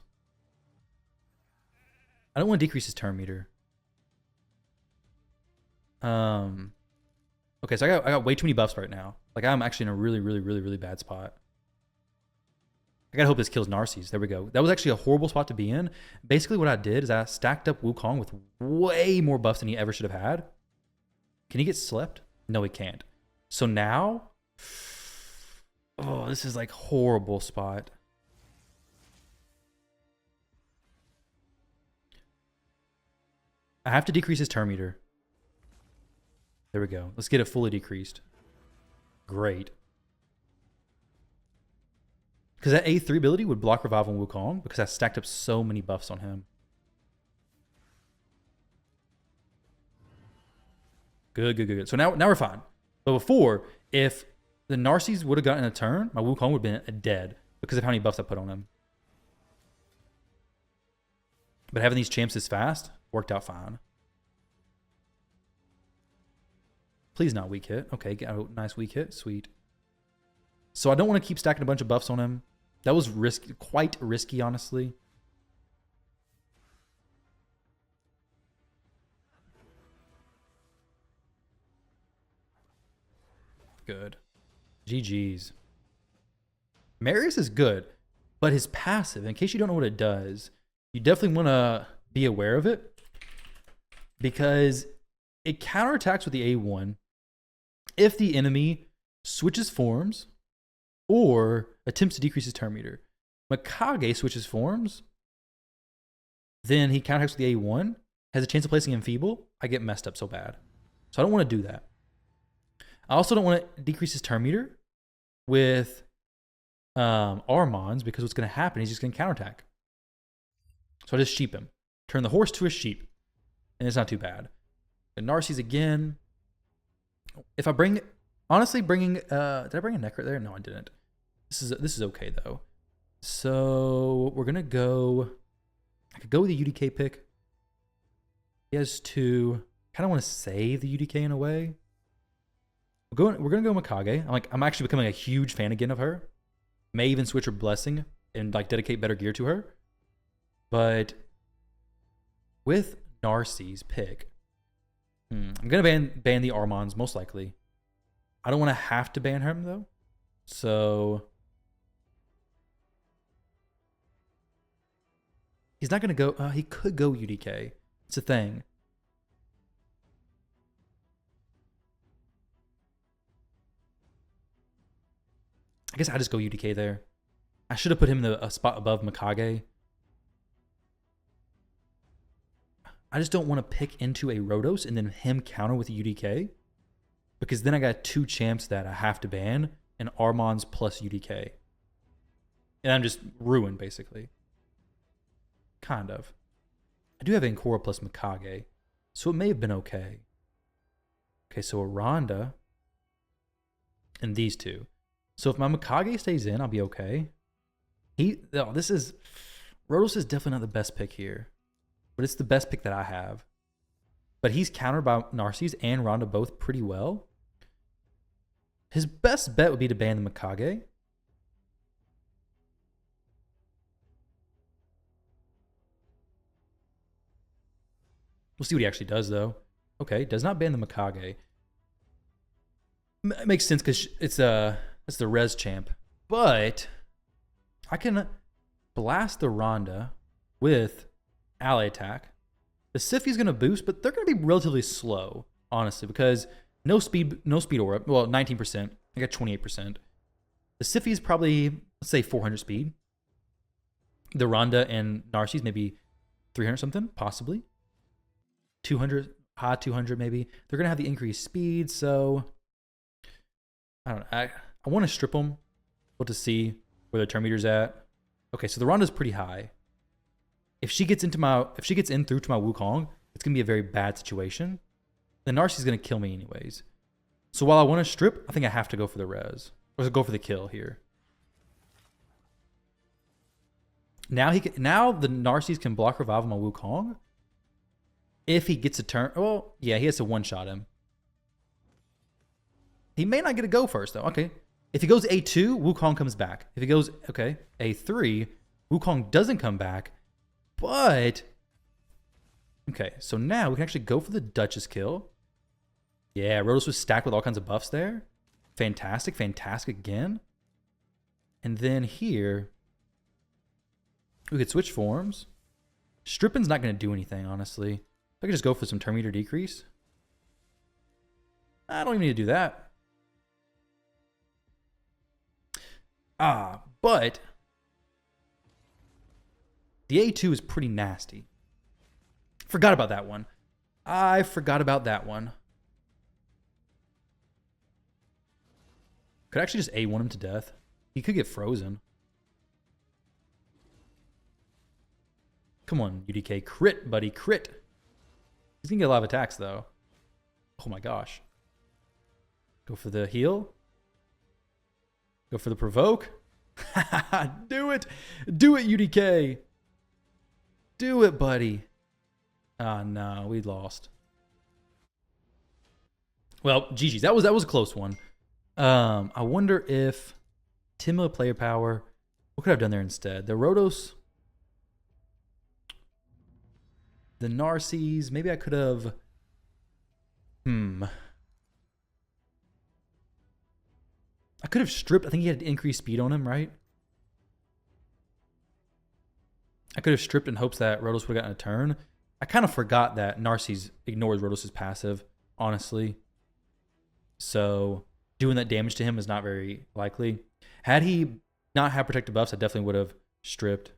S1: I don't want to decrease his turn meter. Okay, so I got way too many buffs right now. Like, I'm actually in a really bad spot. I gotta hope this kills Narcissus. There we go. That was actually a horrible spot to be in. Basically, what I did is I stacked up Wukong with way more buffs than he ever should have had. Can he get slept? No, he can't. So now, oh, this is like horrible spot. I have to decrease his turn meter. There we go. Let's get it fully decreased. Great. Because that A3 ability would block Revival on Wukong because I stacked up so many buffs on him. Good. So now we're fine. But before, if the Narcissus would have gotten a turn, my Wukong would have been dead because of how many buffs I put on him. But having these champs this fast worked out fine. Please not weak hit. Okay, got a nice weak hit. Sweet. So I don't want to keep stacking a bunch of buffs on him. That was risky, quite risky, honestly. Good. GG's. Marius is good, but his passive, in case you don't know what it does, you definitely want to be aware of it because it counterattacks with the A1 if the enemy switches forms or attempts to decrease his turn meter. Mikage switches forms, then he counterattacks with the A1, has a chance of placing enfeeble. I get messed up so bad. So I don't want to do that. I also don't want to decrease his turn meter with Armons because what's going to happen is he's going to counterattack. So I just sheep him. Turn the horse to a sheep. And it's not too bad. The Narcies again. If I bring, honestly bringing, did I bring a Necrit there? No, I didn't. This is okay though. So we're going to go, I could go with the UDK pick. He has two. Kind of want to save the UDK in a way. We're going to go Mikage. I'm actually becoming a huge fan again of her. May even switch her Blessing and like dedicate better gear to her. But with Narcies pick, I'm going to ban the Armons most likely. I don't want to have to ban him though. So he's not going to go, he could go UDK. It's a thing. I guess I just go UDK there. I should have put him in a spot above Mikage. I just don't want to pick into a Rotos and then him counter with a UDK. Because then I got two champs that I have to ban and Armons plus UDK. And I'm just ruined basically. Kind of. I do have Ankora plus Mikage. So it may have been okay. Okay, so a Ronda and these two. So if my Mikage stays in, I'll be okay. Rotos is definitely not the best pick here. But it's the best pick that I have. But he's countered by Narcies and Ronda both pretty well. His best bet would be to ban the Mikage. We'll see what he actually does, though. Okay, does not ban the Mikage. It makes sense because it's the res champ. But I can blast the Ronda with ally attack. The Siphi's going to boost, but they're going to be relatively slow, honestly, because no speed aura. Well, 19%. I got 28%. The Siphi's probably, let's say, 400 speed. The Ronda and Narcies maybe 300 something, possibly. 200, high 200 maybe. They're going to have the increased speed, so I don't know. I want to strip them, but to see where their turn meter's at. Okay, so the Ronda's pretty high. If she gets in through to my Wukong, it's gonna be a very bad situation. The Narcy's gonna kill me anyways. So while I want to strip, I think I have to go for the res or go for the kill here. Now the Narcies can block revive on my Wukong. If he gets a turn, well, yeah, he has to one-shot him. He may not get a go first though. Okay, if he goes A2, Wukong comes back. If he goes A3, Wukong doesn't come back. But, okay, so now we can actually go for the Duchess kill. Yeah, Rotos was stacked with all kinds of buffs there. Fantastic, fantastic again. And then here, we could switch forms. Stripping's not going to do anything, honestly. I could just go for some turn meter decrease. I don't even need to do that. But the A2 is pretty nasty. Forgot about that one. I forgot about that one. Could actually just A1 him to death. He could get frozen. Come on, UDK. Crit, buddy. Crit. He's going to get a lot of attacks, though. Oh, my gosh. Go for the heal. Go for the provoke. Do it. Do it, UDK. Do it, buddy. Ah, no, we lost. Well, GG's. That was a close one. I wonder if Timma player power. What could I have done there instead? The Rotos, the Narcies. Maybe I could have. I could have stripped. I think he had increased speed on him, right? I could have stripped in hopes that Rotos would have gotten a turn. I kind of forgot that Narcisse ignores Rotos' passive, honestly. So doing that damage to him is not very likely. Had he not had protective buffs, I definitely would have stripped.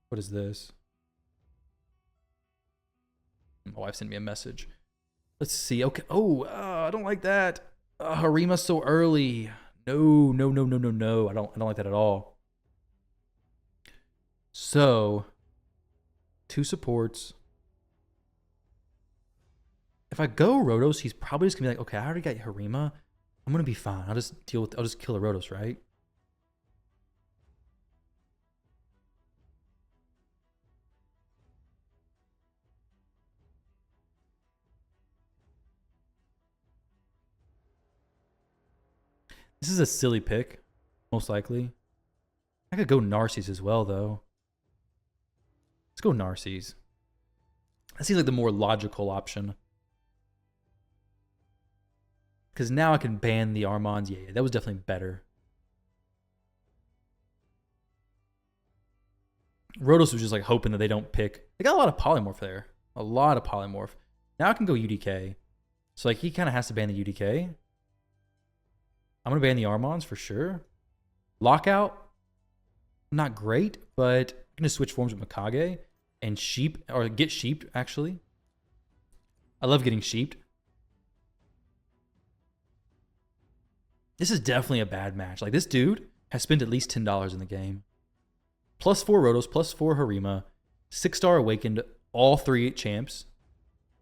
S1: What is this? My wife sent me a message. Let's see. Okay. Oh, I don't like that. Harima so early. No. I don't like that at all. So, 2 supports. If I go Rotos, he's probably just gonna be like, okay, I already got Harima. I'm gonna be fine. I'll just kill a Rotos, right? This is a silly pick, most likely. I could go Narcisse as well, though. Let's go Narcisse. That seems like the more logical option. Because now I can ban the Armons. Yeah, that was definitely better. Rotos was just like hoping that they don't pick. They got a lot of polymorph there. A lot of polymorph. Now I can go UDK. So like he kind of has to ban the UDK. I'm going to ban the Armons for sure. Lockout, not great, but I'm going to switch forms with Mikage and sheep, or get sheeped, actually. I love getting sheeped. This is definitely a bad match. Like, this dude has spent at least $10 in the game. +4 Rotos, +4 Harima, 6-star Awakened, all 3 champs.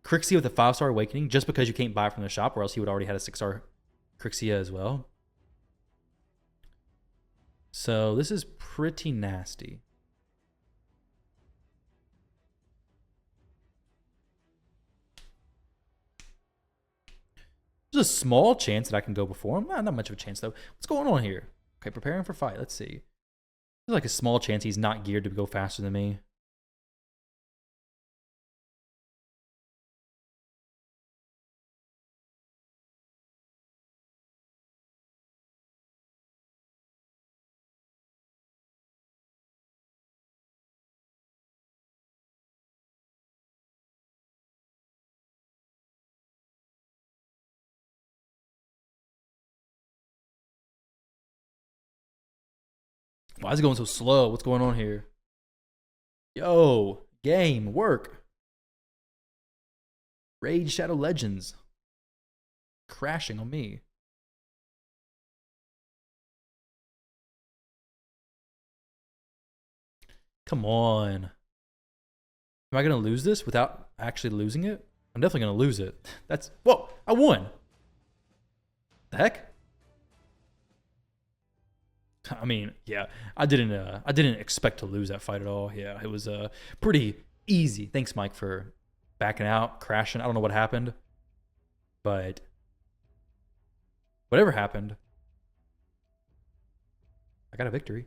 S1: Crixia with a 5-star Awakening, just because you can't buy it from the shop, or else he would already had a 6-star Crixia as well. So this is pretty nasty. There's a small chance that I can go before him. Not much of a chance, though. What's going on here? Okay, preparing for fight. Let's see. There's like a small chance he's not geared to go faster than me. Why is it going so slow? What's going on here? Yo, game, work. Raid Shadow Legends. Crashing on me. Come on. Am I going to lose this without actually losing it? I'm definitely going to lose it. That's... Whoa, I won. The heck? I mean, yeah, I didn't expect to lose that fight at all. Yeah, it was pretty easy. Thanks, Mike, for backing out, crashing. I don't know what happened, but whatever happened, I got a victory.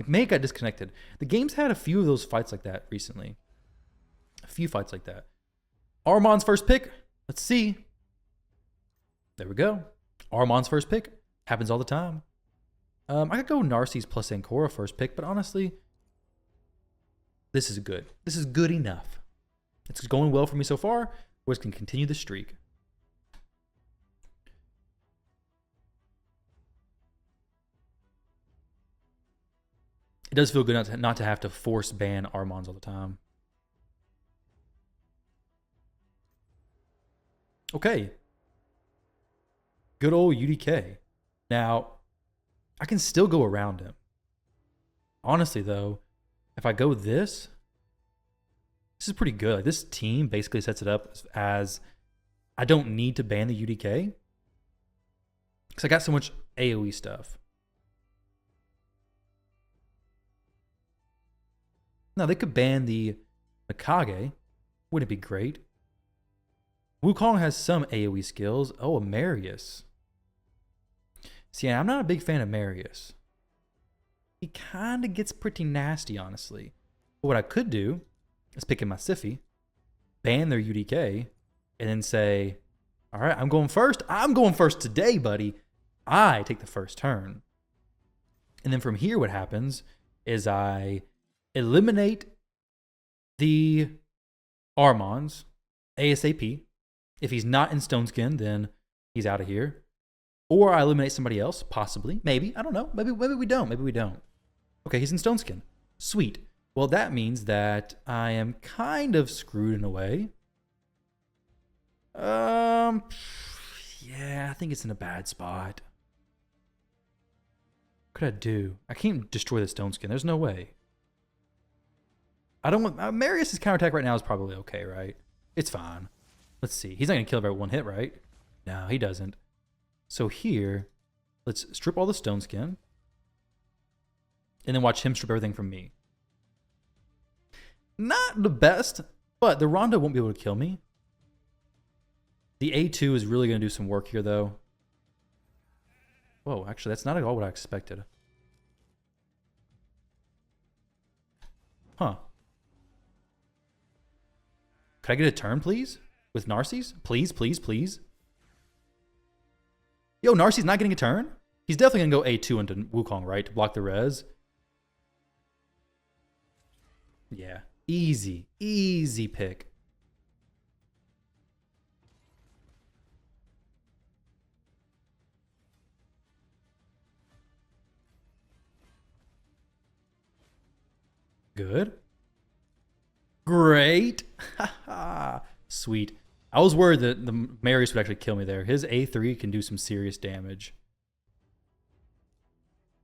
S1: May got disconnected. The game's had a few of those fights like that recently. A few fights like that. Armon's first pick. Let's see. There we go. Armon's first pick. Happens all the time. I could go Narcisse plus Ancora first pick, but honestly, this is good. This is good enough. It's going well for me so far. We're just going to continue the streak. It does feel good not to have to force ban Armons all the time. Okay. Good old UDK. Now, I can still go around him. Honestly, though, if I go this is pretty good. Like, this team basically sets it up as I don't need to ban the UDK because I got so much AoE stuff. Now, they could ban the Mikage. Wouldn't it be great? Wukong has some AoE skills. Oh, a Marius. See, I'm not a big fan of Marius. He kind of gets pretty nasty, honestly. But what I could do is pick in my Siphi, ban their UDK, and then say, all right, I'm going first. I'm going first today, buddy. I take the first turn. And then from here, what happens is I eliminate the Armons ASAP. If he's not in Stone Skin, then he's out of here. Or I eliminate somebody else, possibly. Maybe. I don't know. Maybe we don't. Maybe we don't. Okay, he's in Stone Skin. Sweet. Well, that means that I am kind of screwed in a way. Yeah, I think it's in a bad spot. What could I do? I can't destroy the Stone Skin. There's no way. I don't want... Marius's counterattack right now is probably okay, right? It's fine. Let's see. He's not going to kill every one hit, right? No, he doesn't. So here, let's strip all the Stone Skin. And then watch him strip everything from me. Not the best, but the Rondo won't be able to kill me. The A2 is really going to do some work here, though. Whoa, actually, that's not at all what I expected. Huh. Could I get a turn, please? With Narcisse? Please, please, please. Yo, Narcisse's not getting a turn? He's definitely going to go A2 into Wukong, right? To block the res. Yeah. Easy. Easy pick. Good. Great. Sweet. I was worried that the Marius would actually kill me there. His A3 can do some serious damage.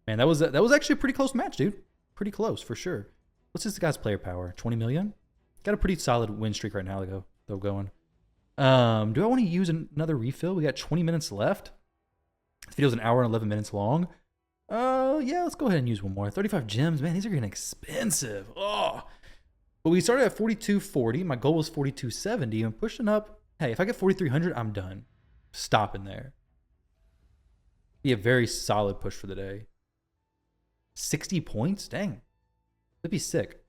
S1: Man, that was actually a pretty close match, dude. Pretty close, for sure. What's this guy's player power? 20 million? Got a pretty solid win streak right now, though going. Do I want to use another refill? We got 20 minutes left. This video's an hour and 11 minutes long. Yeah, let's go ahead and use one more. 35 gems. Man, these are getting expensive. Oh. But we started at 4240. My goal was 4270. I'm pushing up. Hey, if I get 4300, I'm done. Stopping there. Be a very solid push for the day. 60 points? Dang. That'd be sick.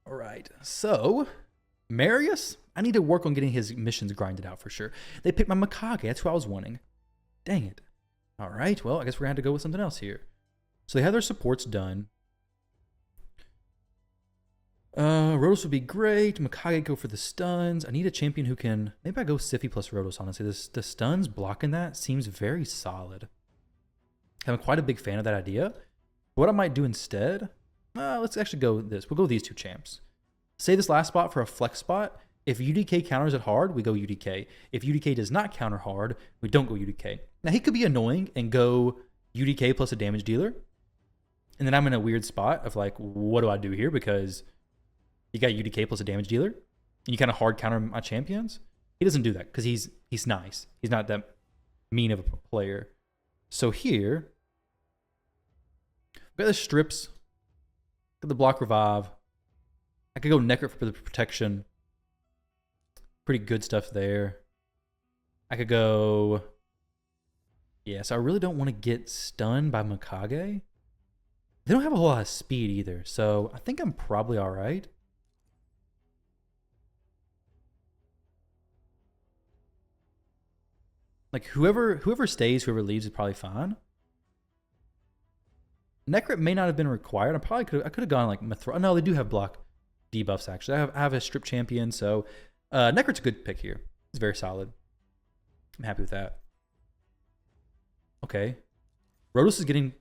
S1: All right. So, Marius, I need to work on getting his missions grinded out for sure. They picked my Mikage. That's who I was wanting. Dang it. All right. Well, I guess we're going to have to go with something else here. So they have their supports done. Rodos would be great. Mikage go for the stuns. I need a champion who can... Maybe I go Sify plus Rodos, honestly. The stuns blocking that seems very solid. I'm quite a big fan of that idea. What I might do instead... let's actually go with this. We'll go with these two champs. Save this last spot for a flex spot. If UDK counters it hard, we go UDK. If UDK does not counter hard, we don't go UDK. Now, he could be annoying and go UDK plus a damage dealer. And then I'm in a weird spot of like, what do I do here? Because you got UDK plus a damage dealer. And you kind of hard counter my champions. He doesn't do that because he's nice. He's not that mean of a player. So here, we've got the strips. Got the block revive. I could go Necrit for the protection. Pretty good stuff there. I could go... Yeah, so I really don't want to get stunned by Mikage. They don't have a whole lot of speed either, so I think I'm probably all right. Like, whoever stays, whoever leaves is probably fine. Necrit may not have been required. I could have gone like Mithra. No, they do have block debuffs, actually. I have a strip champion, so Necrit's a good pick here. It's very solid. I'm happy with that. Okay. Rodos is getting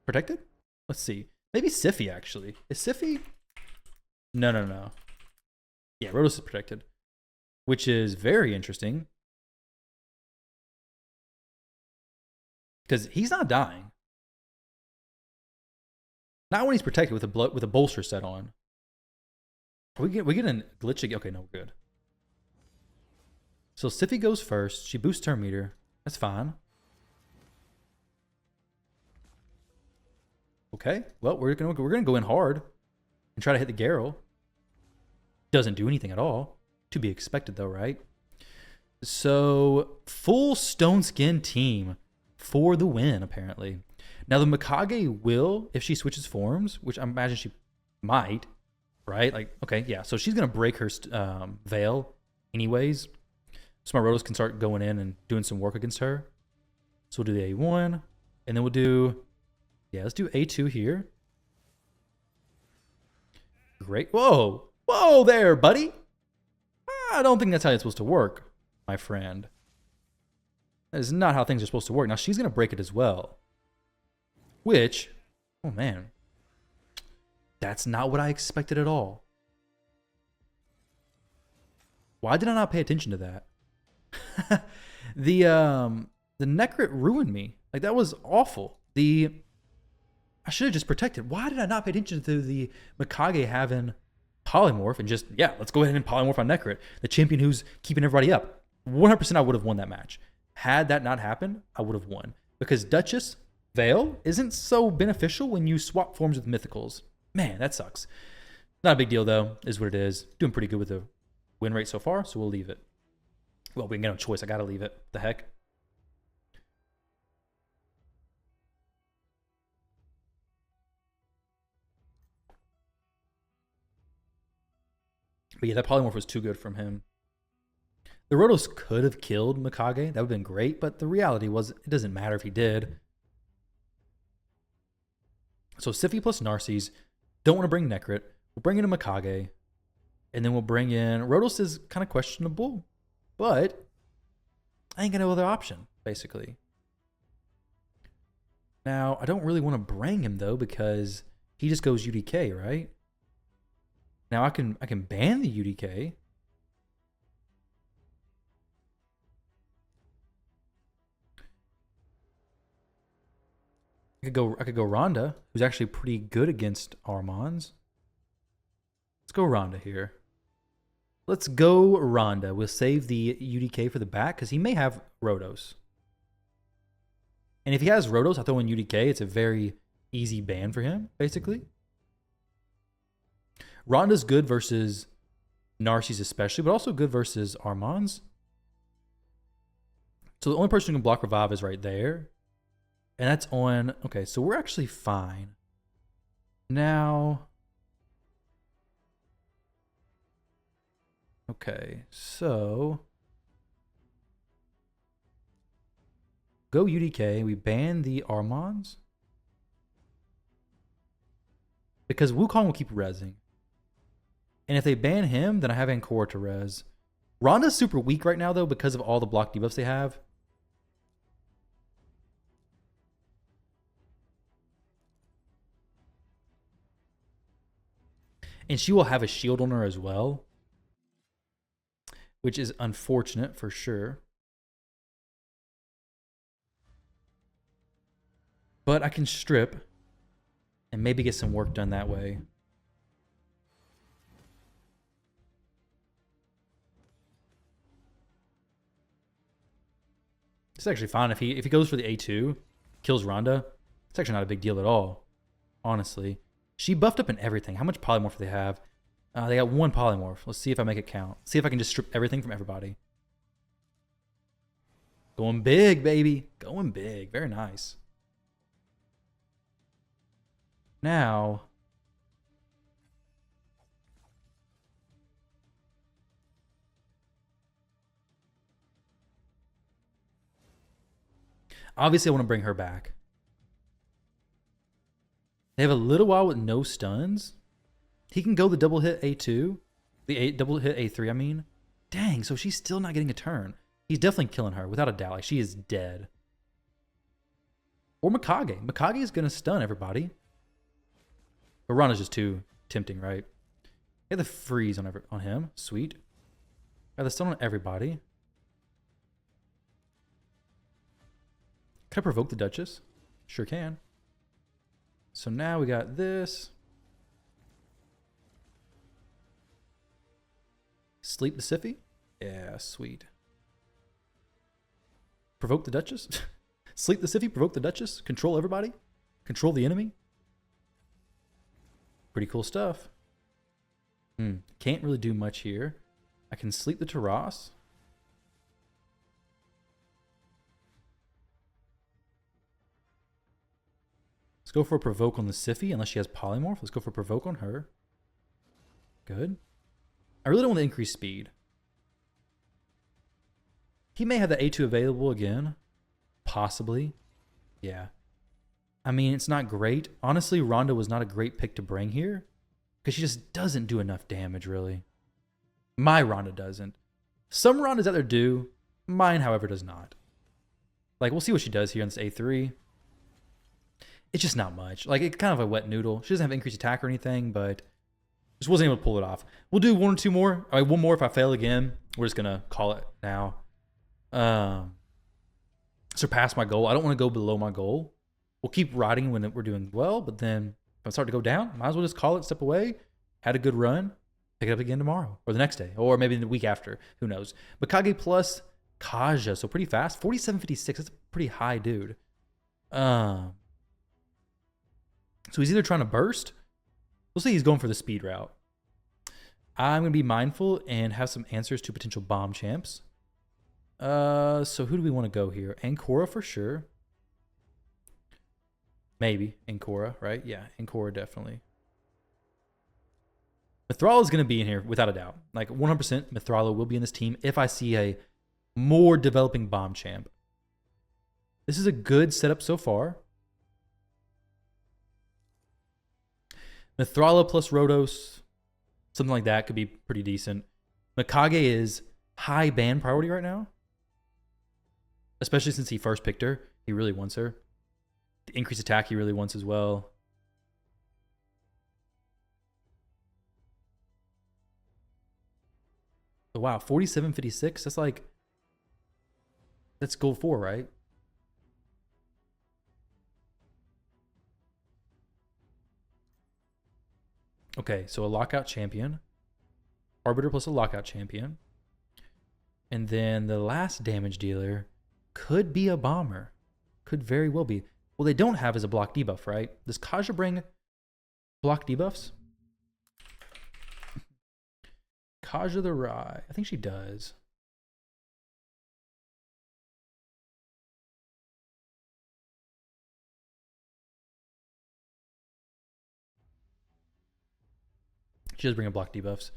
S1: protected? Let's see. Maybe Sify, actually. Is Sify? No. Yeah, Rodos is protected. Which is very interesting. Because he's not dying. Not when he's protected with a bolster set on. We get a glitch again. Okay, no, we're good. So Sify goes first. She boosts her meter. That's fine. Okay. Well, we're gonna go in hard and try to hit the Garrel. Doesn't do anything at all. To be expected though, right? So full Stone Skin team for the win, apparently. Now the Mikage will, if she switches forms, which I imagine she might, right? Like, okay, yeah. So she's gonna break her veil anyways. So my Rotos can start going in and doing some work against her. So we'll do the A1. And then we'll do... Yeah, let's do A2 here. Great. Whoa. Whoa there, buddy. I don't think that's how it's supposed to work, my friend. That is not how things are supposed to work. Now, she's going to break it as well. Which... Oh, man. That's not what I expected at all. Why did I not pay attention to that? The Necrit ruined me. Like, that was awful. I should have just protected. Why did I not pay attention to the Mikage having polymorph and just, yeah, let's go ahead and polymorph on Necrit, the champion who's keeping everybody up. 100% I would have won that match. Had that not happened, I would have won. Because Duchess Veil isn't so beneficial when you swap forms with mythicals. Man, that sucks. Not a big deal, though, is what it is. Doing pretty good with the win rate so far, so we'll leave it. Well, we ain't got no choice. I got to leave it. The heck? But yeah, that polymorph was too good from him. The Rotos could have killed Mikage. That would have been great, but the reality was it doesn't matter if he did. So Siphi plus Narcisse. Don't want to bring Necrit. We'll bring in a Mikage. And then we'll bring in... Rotos is kind of questionable, but I ain't got no other option, basically. Now, I don't really want to bring him, though, because he just goes UDK, right? Now, I can ban the UDK. I could go Rhonda, who's actually pretty good against Armans. Let's go Rhonda here. Let's go Rhonda. We'll save the UDK for the back because he may have Rotos. And if he has Rotos, I throw in UDK. It's a very easy ban for him, basically. Rhonda's good versus Narcisse especially, but also good versus Armans. So the only person who can block Revive is right there. And that's on... Okay, so we're actually fine. Now... Okay, so... Go UDK. We ban the Armans. Because Wukong will keep rezzing. And if they ban him, then I have Ankor to res. Rhonda's super weak right now, though, because of all the block debuffs they have. And she will have a shield on her as well, which is unfortunate for sure. But I can strip and maybe get some work done that way. It's actually fine if he goes for the A2, kills Rhonda. It's actually not a big deal at all, honestly. She buffed up in everything. How much polymorph do they have? They got one polymorph. Let's see if I make it count. See if I can just strip everything from everybody. Going big, baby. Going big. Very nice. Now... Obviously, I want to bring her back. They have a little while with no stuns. He can go the double hit A2. Double hit A3, I mean. Dang, so she's still not getting a turn. He's definitely killing her, without a doubt. Like, she is dead. Or Mikage. Mikage is going to stun everybody. But Rhonda's just too tempting, right? Get the freeze on him. Sweet. Got the stun on everybody. Can I provoke the Duchess? Sure can. So now we got this. Sleep the Siphi? Yeah, sweet. Provoke the Duchess? Sleep the Siphi, provoke the Duchess, control everybody, control the enemy. Pretty cool stuff. Can't really do much here. I can sleep the Taras. Let's go for a provoke on the Siphi, unless she has polymorph. Let's go for a provoke on her. Good. I really don't want to increase speed. He may have the A2 available again. Possibly. Yeah. I mean, it's not great. Honestly, Ronda was not a great pick to bring here because she just doesn't do enough damage, really. My Ronda doesn't. Some Rondas out there do. Mine, however, does not. Like, we'll see what she does here on this A3. It's just not much. Like, it's kind of a wet noodle. She doesn't have increased attack or anything, but just wasn't able to pull it off. We'll do one or two more. All right, one more if I fail again. We're just going to call it now. Surpass my goal. I don't want to go below my goal. We'll keep riding when we're doing well, but then if I start to go down, might as well just call it, step away. Had a good run. Pick it up again tomorrow or the next day or maybe the week after. Who knows? Mikage plus Kaja. So pretty fast. 47.56. That's a pretty high dude. So he's either trying to burst. We'll see he's going for the speed route. I'm going to be mindful and have some answers to potential bomb champs. So who do we want to go here? Ancora for sure. Maybe Ancora, right? Yeah, Ancora definitely. Mithrala is going to be in here without a doubt. Like 100% Mithrala will be in this team if I see a more developing bomb champ. This is a good setup so far. Mithrala plus Rhodos, something like that could be pretty decent. Mikage is high ban priority right now. Especially since he first picked her. He really wants her. The increased attack he really wants as well. Oh, wow, 47.56. That's like, that's goal 4, right? Okay, so a lockout champion. Arbiter plus a lockout champion. And then the last damage dealer could be a bomber. Could very well be. Well, they don't have is a block debuff, right? Does Kaja bring block debuffs? Kaja the Rai. I think she does. She does bring a block debuffs.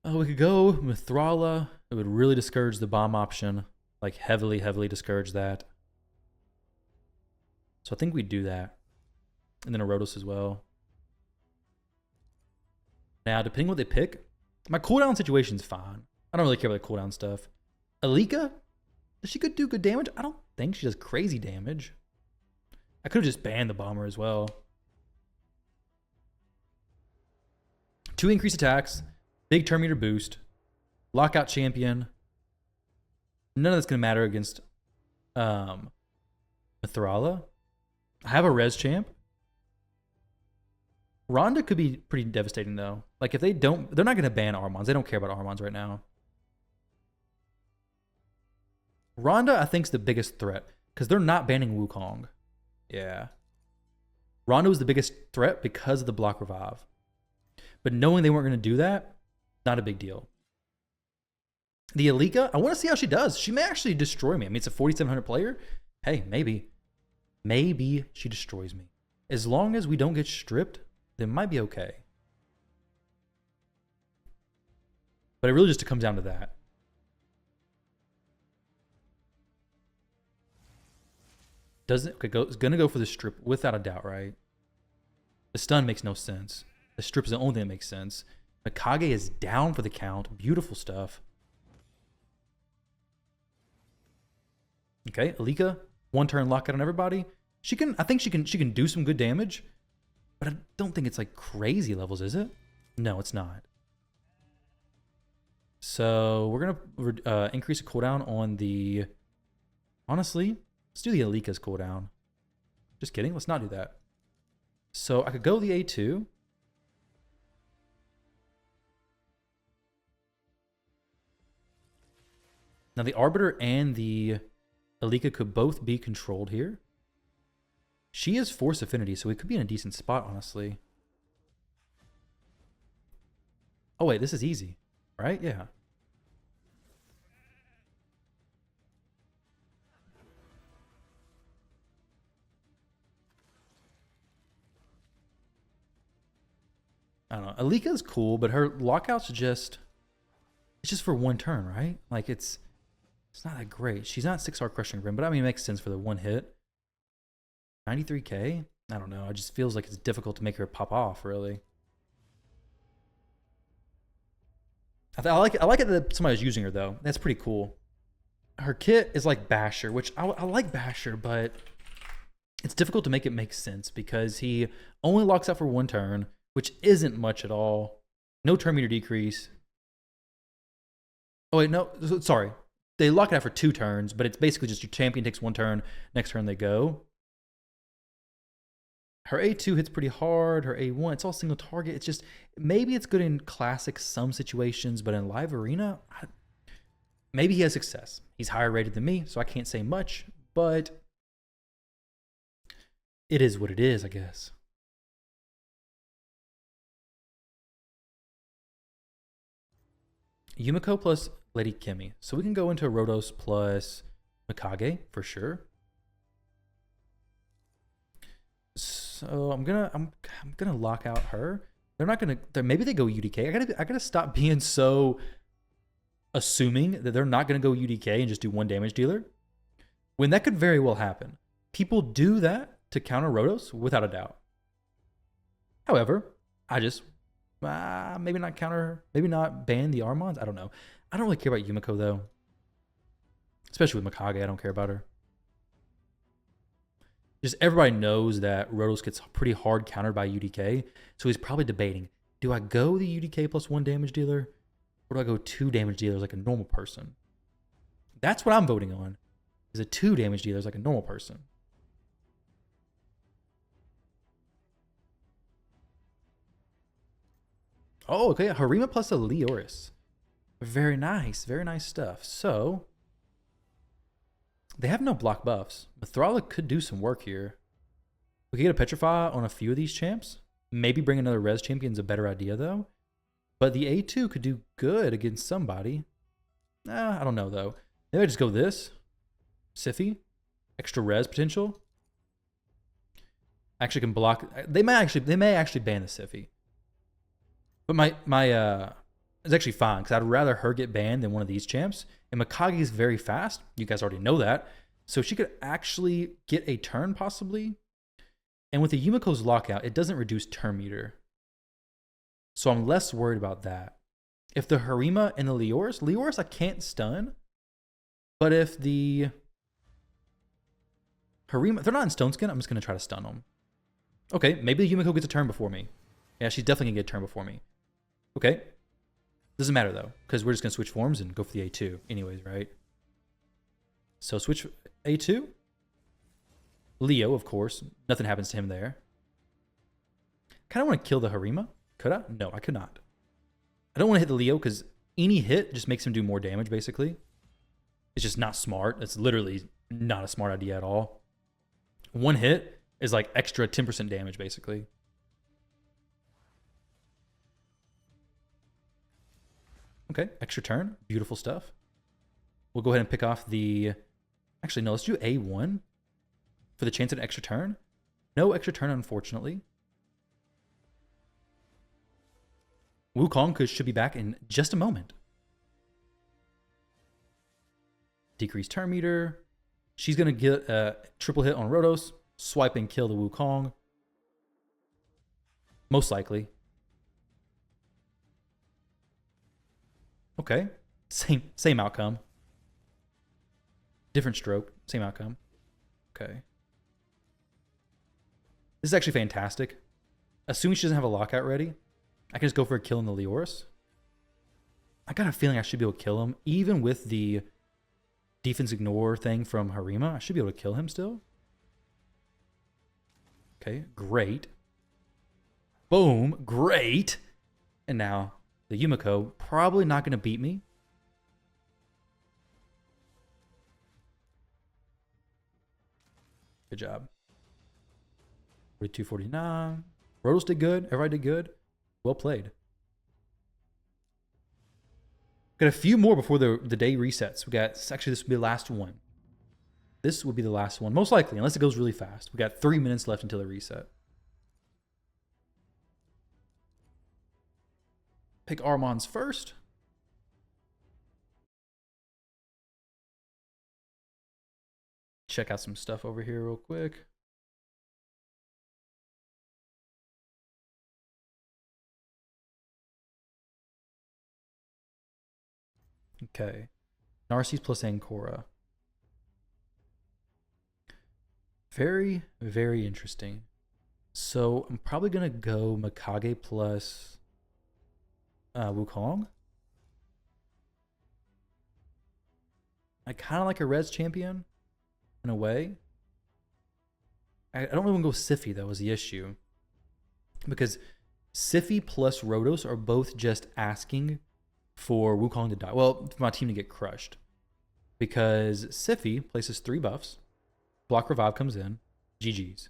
S1: Oh, we could go Mithrala. It would really discourage the bomb option. Like heavily, heavily discourage that. So I think we'd do that. And then a Rhodos as well. Now, depending what they pick, my cooldown situation's fine. I don't really care about the cooldown stuff. Alika, does she could do good damage? I don't think she does crazy damage. I could have just banned the bomber as well. 2 increased attacks, big turn meter boost, lockout champion. None of that's going to matter against Mithrala. I have a res champ. Ronda could be pretty devastating though. Like if they don't, they're not going to ban Armons. They don't care about Armons right now. Ronda, I think, is the biggest threat because they're not banning Wukong. Yeah. Ronda was the biggest threat because of the block revive. But knowing they weren't going to do that, not a big deal. The Alika, I want to see how she does. She may actually destroy me. I mean, it's a 4,700 player. Hey, maybe. Maybe she destroys me. As long as we don't get stripped, then it might be okay. But it really just comes down to that. Doesn't okay, it's gonna go for the strip without a doubt, right? The stun makes no sense. The strip is the only thing that makes sense. Mikage is down for the count. Beautiful stuff. Okay, Alika, 1 turn lockout on everybody. She can, I think she can do some good damage, but I don't think it's like crazy levels, is it? No, it's not. So we're gonna increase the cooldown on the. Honestly, let's do the Alika's cooldown. Just kidding. Let's not do that. So I could go the A2. Now the Arbiter and the Alika could both be controlled here. She is Force Affinity, so we could be in a decent spot, honestly. Oh wait, this is easy, right? Yeah. I don't know. Alika's cool, but her lockout's just It's just for one turn, right? Like it's not that great. She's not 6-star Crushing Rim, but I mean, it makes sense for the one hit. 93k? I don't know. It just feels like it's difficult to make her pop off, really. I like it that somebody's using her, though. That's pretty cool. Her kit is like Basher, which I like Basher, but it's difficult to make it make sense because he only locks out for one turn, which isn't much at all. No turn meter decrease. Oh, wait, no. Sorry. They lock it out for 2 turns, but it's basically just your champion takes 1 turn, next turn they go. Her A2 hits pretty hard. Her A1, it's all single target. It's just, maybe it's good in classic some situations, but in live arena, maybe he has success. He's higher rated than me, so I can't say much, but it is what it is, I guess. Yumiko plus Lady Kimmy. So we can go into Rotos plus Mikage for sure. So I'm gonna lock out her. They're not gonna. Maybe they go UDK. I gotta stop being so assuming that they're not gonna go UDK and just do 1 damage dealer, when that could very well happen. People do that to counter Rotos without a doubt. However, I just maybe not counter, maybe not ban the Armons. I don't know. I don't really care about Yumiko though, especially with Mikage. I don't care about her. Just everybody knows that Rotos gets pretty hard countered by UDK, so he's probably debating, do I go the UDK plus 1 damage dealer, or do I go 2 damage dealers like a normal person? That's what I'm voting on, is a 2 damage dealers like a normal person. Oh, okay, Harima plus a Leoris. Very nice stuff. So they have no block buffs, but Thrala could do some work here. We could get a Petrify on a few of these champs. Maybe bring another res champion's a better idea though. But the A2 could do good against somebody. I don't know though. Maybe I just go this. Siphi. Extra res potential. Actually can block. They may actually ban the Siphi. But my it's actually fine because I'd rather her get banned than one of these champs. And Mikage is very fast. You guys already know that. So she could actually get a turn possibly. And with the Yumiko's lockout, it doesn't reduce turn meter. So I'm less worried about that. If the Harima and the Leoris I can't stun. But if the Harima, if they're not in Stone Skin, I'm just going to try to stun them. Okay, maybe the Yumiko gets a turn before me. Yeah, she's definitely going to get a turn before me. Okay. Doesn't matter though, because we're just going to switch forms and go for the A2 anyways, right? So switch A2. Leo, of course. Nothing happens to him there. Kind of want to kill the Harima. Could I? No, I could not. I don't want to hit the Leo because any hit just makes him do more damage, basically. It's just not smart. It's literally not a smart idea at all. One hit is like extra 10% damage, basically. Okay, extra turn. Beautiful stuff. We'll go ahead and pick off the... Actually, no, let's do A1 for the chance at an extra turn. No extra turn, unfortunately. Wukong should be back in just a moment. Decrease turn meter. She's going to get a triple hit on Rotos. Swipe and kill the Wukong. Most likely. Okay. Same outcome. Different stroke. Same outcome. Okay. This is actually fantastic. Assuming she doesn't have a lockout ready, I can just go for a kill in the Leoris. I got a feeling I should be able to kill him. Even with the defense ignore thing from Harima, I should be able to kill him still. Okay, great. Boom, great. And now the Yumiko, probably not going to beat me. Good job. 42-49. Rotos did good. Everybody did good. Well played. Got a few more before the day resets. We got, actually, this will be the last one. This will be the last one, most likely, unless it goes really fast. We got 3 minutes left until the reset. Pick Armons first. check out some stuff over here real quick. Okay. Narcisse plus Ancora. Very, very interesting. So I'm probably going to go Mikage plus Wukong. I kind of like a res champion in a way. I don't really want to go Siphi, though, is the issue. Because Siphi plus Rotos are both just asking for Wukong to die. Well, for my team to get crushed. Because Siphi places 3 buffs. Block Revive comes in. GG's.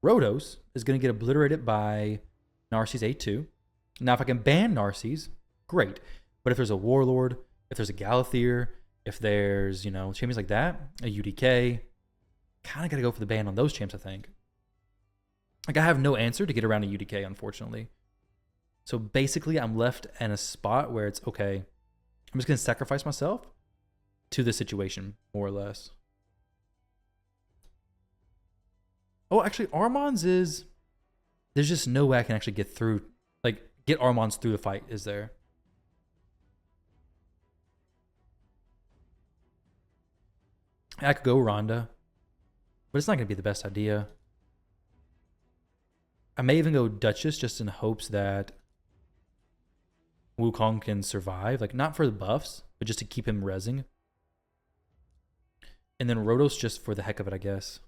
S1: Rotos is going to get obliterated by Narcisse A2. Now, if I can ban Narcisse, great. But if there's a Warlord, if there's a Galathier, if there's, champions like that, a UDK, kind of got to go for the ban on those champs, I think. Like, I have no answer to get around a UDK, unfortunately. So basically, I'm left in a spot where it's, okay, I'm just going to sacrifice myself to the situation, more or less. Oh, actually, Armand's is... There's just no way I can actually get through... Like, get Armand's through the fight, is there? I could go Rhonda. But it's not going to be the best idea. I may even go Duchess just in hopes that Wukong can survive. Like, not for the buffs, but just to keep him rezzing. And then Rotos just for the heck of it, I guess.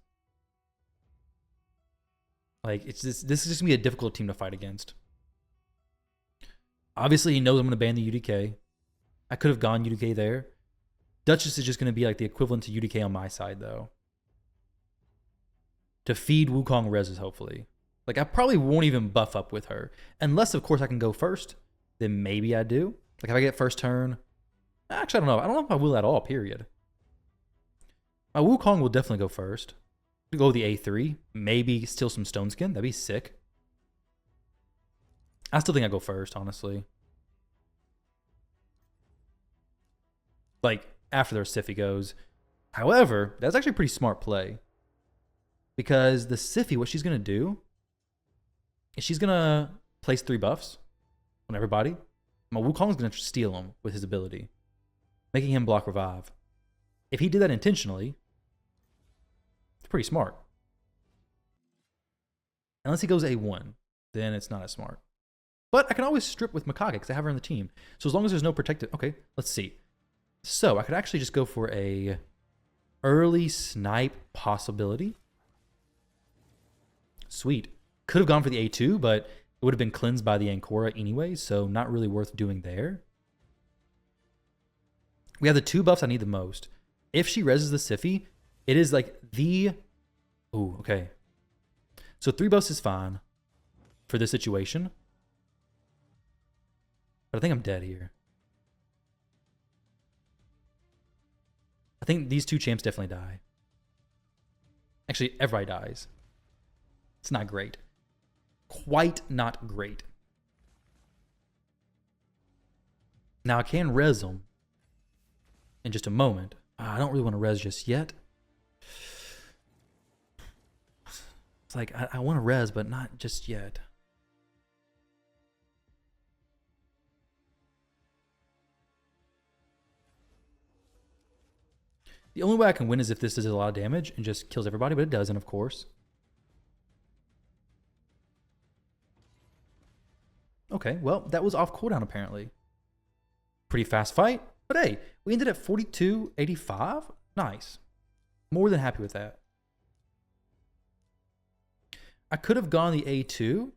S1: Like, this is just going to be a difficult team to fight against. Obviously, he knows I'm going to ban the UDK. I could have gone UDK there. Duchess is just going to be like the equivalent to UDK on my side, though. To feed Wukong reses, hopefully. Like, I probably won't even buff up with her. Unless, of course, I can go first. Then maybe I do. Like, if I get first turn... Actually, I don't know. I don't know if I will at all, period. My Wukong will definitely go first. Go the A3. Maybe steal some Stone Skin. That'd be sick. I still think I go first, honestly. Like, after their Siphi goes. However, that's actually a pretty smart play. Because the Siphi, what she's going to do is she's going to place 3 buffs on everybody. My Wukong's going to steal them with his ability, making him block revive. If he did that intentionally, it's pretty smart. Unless he goes A1, then it's not as smart. But I can always strip with Mikage because I have her on the team. So as long as there's no protected... Okay, let's see. So I could actually just go for a early snipe possibility. Sweet. Could have gone for the A2, but it would have been cleansed by the Ancora anyway, so not really worth doing there. We have the 2 buffs I need the most. If she reses the Siphi, it is like the... Ooh, okay. So 3 buffs is fine for this situation. But I think I'm dead here. I think these 2 champs definitely die. Actually, everybody dies. It's not great. Quite not great. Now I can res them in just a moment. I don't really want to res just yet. It's like, I want to res, but not just yet. The only way I can win is if this does a lot of damage and just kills everybody, but it doesn't, of course. Okay, well, that was off cooldown apparently. Pretty fast fight, but hey, we ended at 42.85. Nice. More than happy with that. I could have gone the A2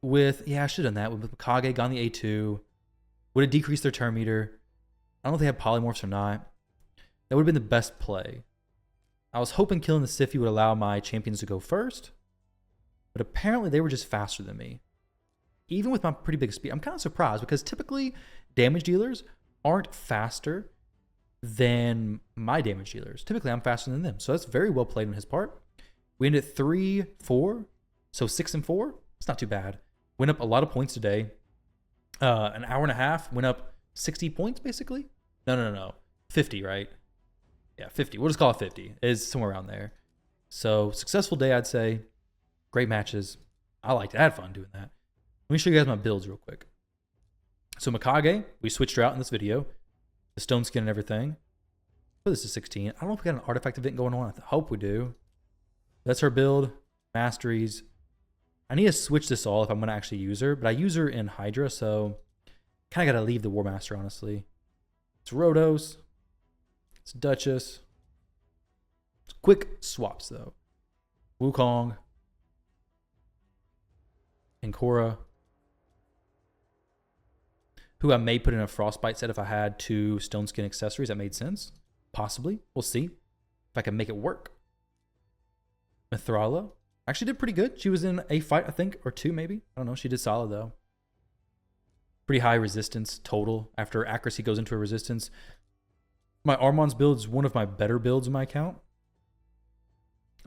S1: with, yeah, I should have done that. With Mikage, gone the A2. Would have decreased their turn meter. I don't know if they have polymorphs or not. That would have been the best play. I was hoping killing the Siphi would allow my champions to go first, but apparently they were just faster than me. Even with my pretty big speed, I'm kind of surprised because typically damage dealers aren't faster than my damage dealers. Typically, I'm faster than them. So that's very well played on his part. We ended at 3-4, so 6-4. It's not too bad. Went up a lot of points today. An hour and a half, went up 60 points basically. No. 50, right? Yeah, 50. We'll just call it 50. It's somewhere around there. So successful day, I'd say. Great matches. I liked it. I had fun doing that. Let me show you guys my builds real quick. So Mikage, we switched her out in this video. The stone skin and everything. Put this to 16. I don't know if we got an artifact event going on. I hope we do. That's her build. Masteries. I need to switch this all if I'm going to actually use her. But I use her in Hydra, so kind of got to leave the War Master, honestly. It's Rhodos. It's Duchess. It's quick swaps, though. Wukong. And Korra. Who I may put in a Frostbite set if I had 2 Stone Skin accessories. That made sense. Possibly. We'll see if I can make it work. Mithrala actually did pretty good. She was in a fight, I think, or 2 maybe. I don't know. She did solid, though. Pretty high resistance total. After accuracy goes into a resistance. My Armon's build is one of my better builds in my account.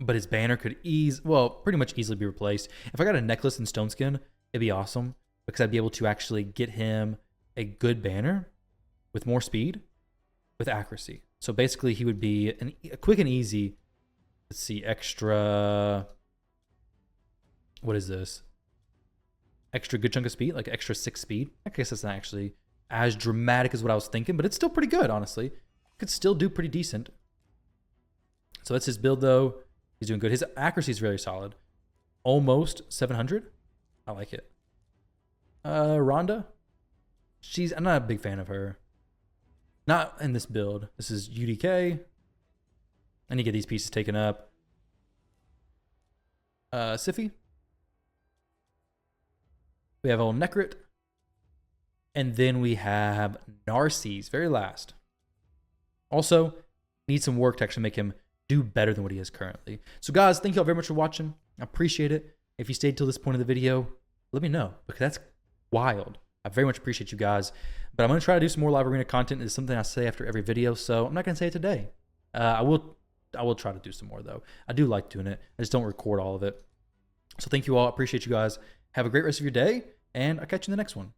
S1: But his banner could pretty much easily be replaced. If I got a necklace and Stone Skin, it'd be awesome. Because I'd be able to actually get him a good banner with more speed with accuracy. So basically he would be a quick and easy, let's see, extra, what is this? Extra good chunk of speed, like extra 6 speed. I guess that's not actually as dramatic as what I was thinking, but it's still pretty good, honestly. Could still do pretty decent. So that's his build though. He's doing good. His accuracy is very solid. Almost 700. I like it. Rhonda. I'm not a big fan of her. Not in this build. This is UDK. I need to get these pieces taken up. Siphi. We have old Necrit. And then we have Narcisse, very last. Also, needs some work to actually make him do better than what he is currently. So guys, thank you all very much for watching. I appreciate it. If you stayed till this point of the video, let me know, because that's wild. I very much appreciate you guys. But I'm going to try to do some more live arena content. It's something I say after every video, so I'm not going to say it today. I will try to do some more, though. I do like doing it. I just don't record all of it. So thank you all. I appreciate you guys. Have a great rest of your day, and I'll catch you in the next one.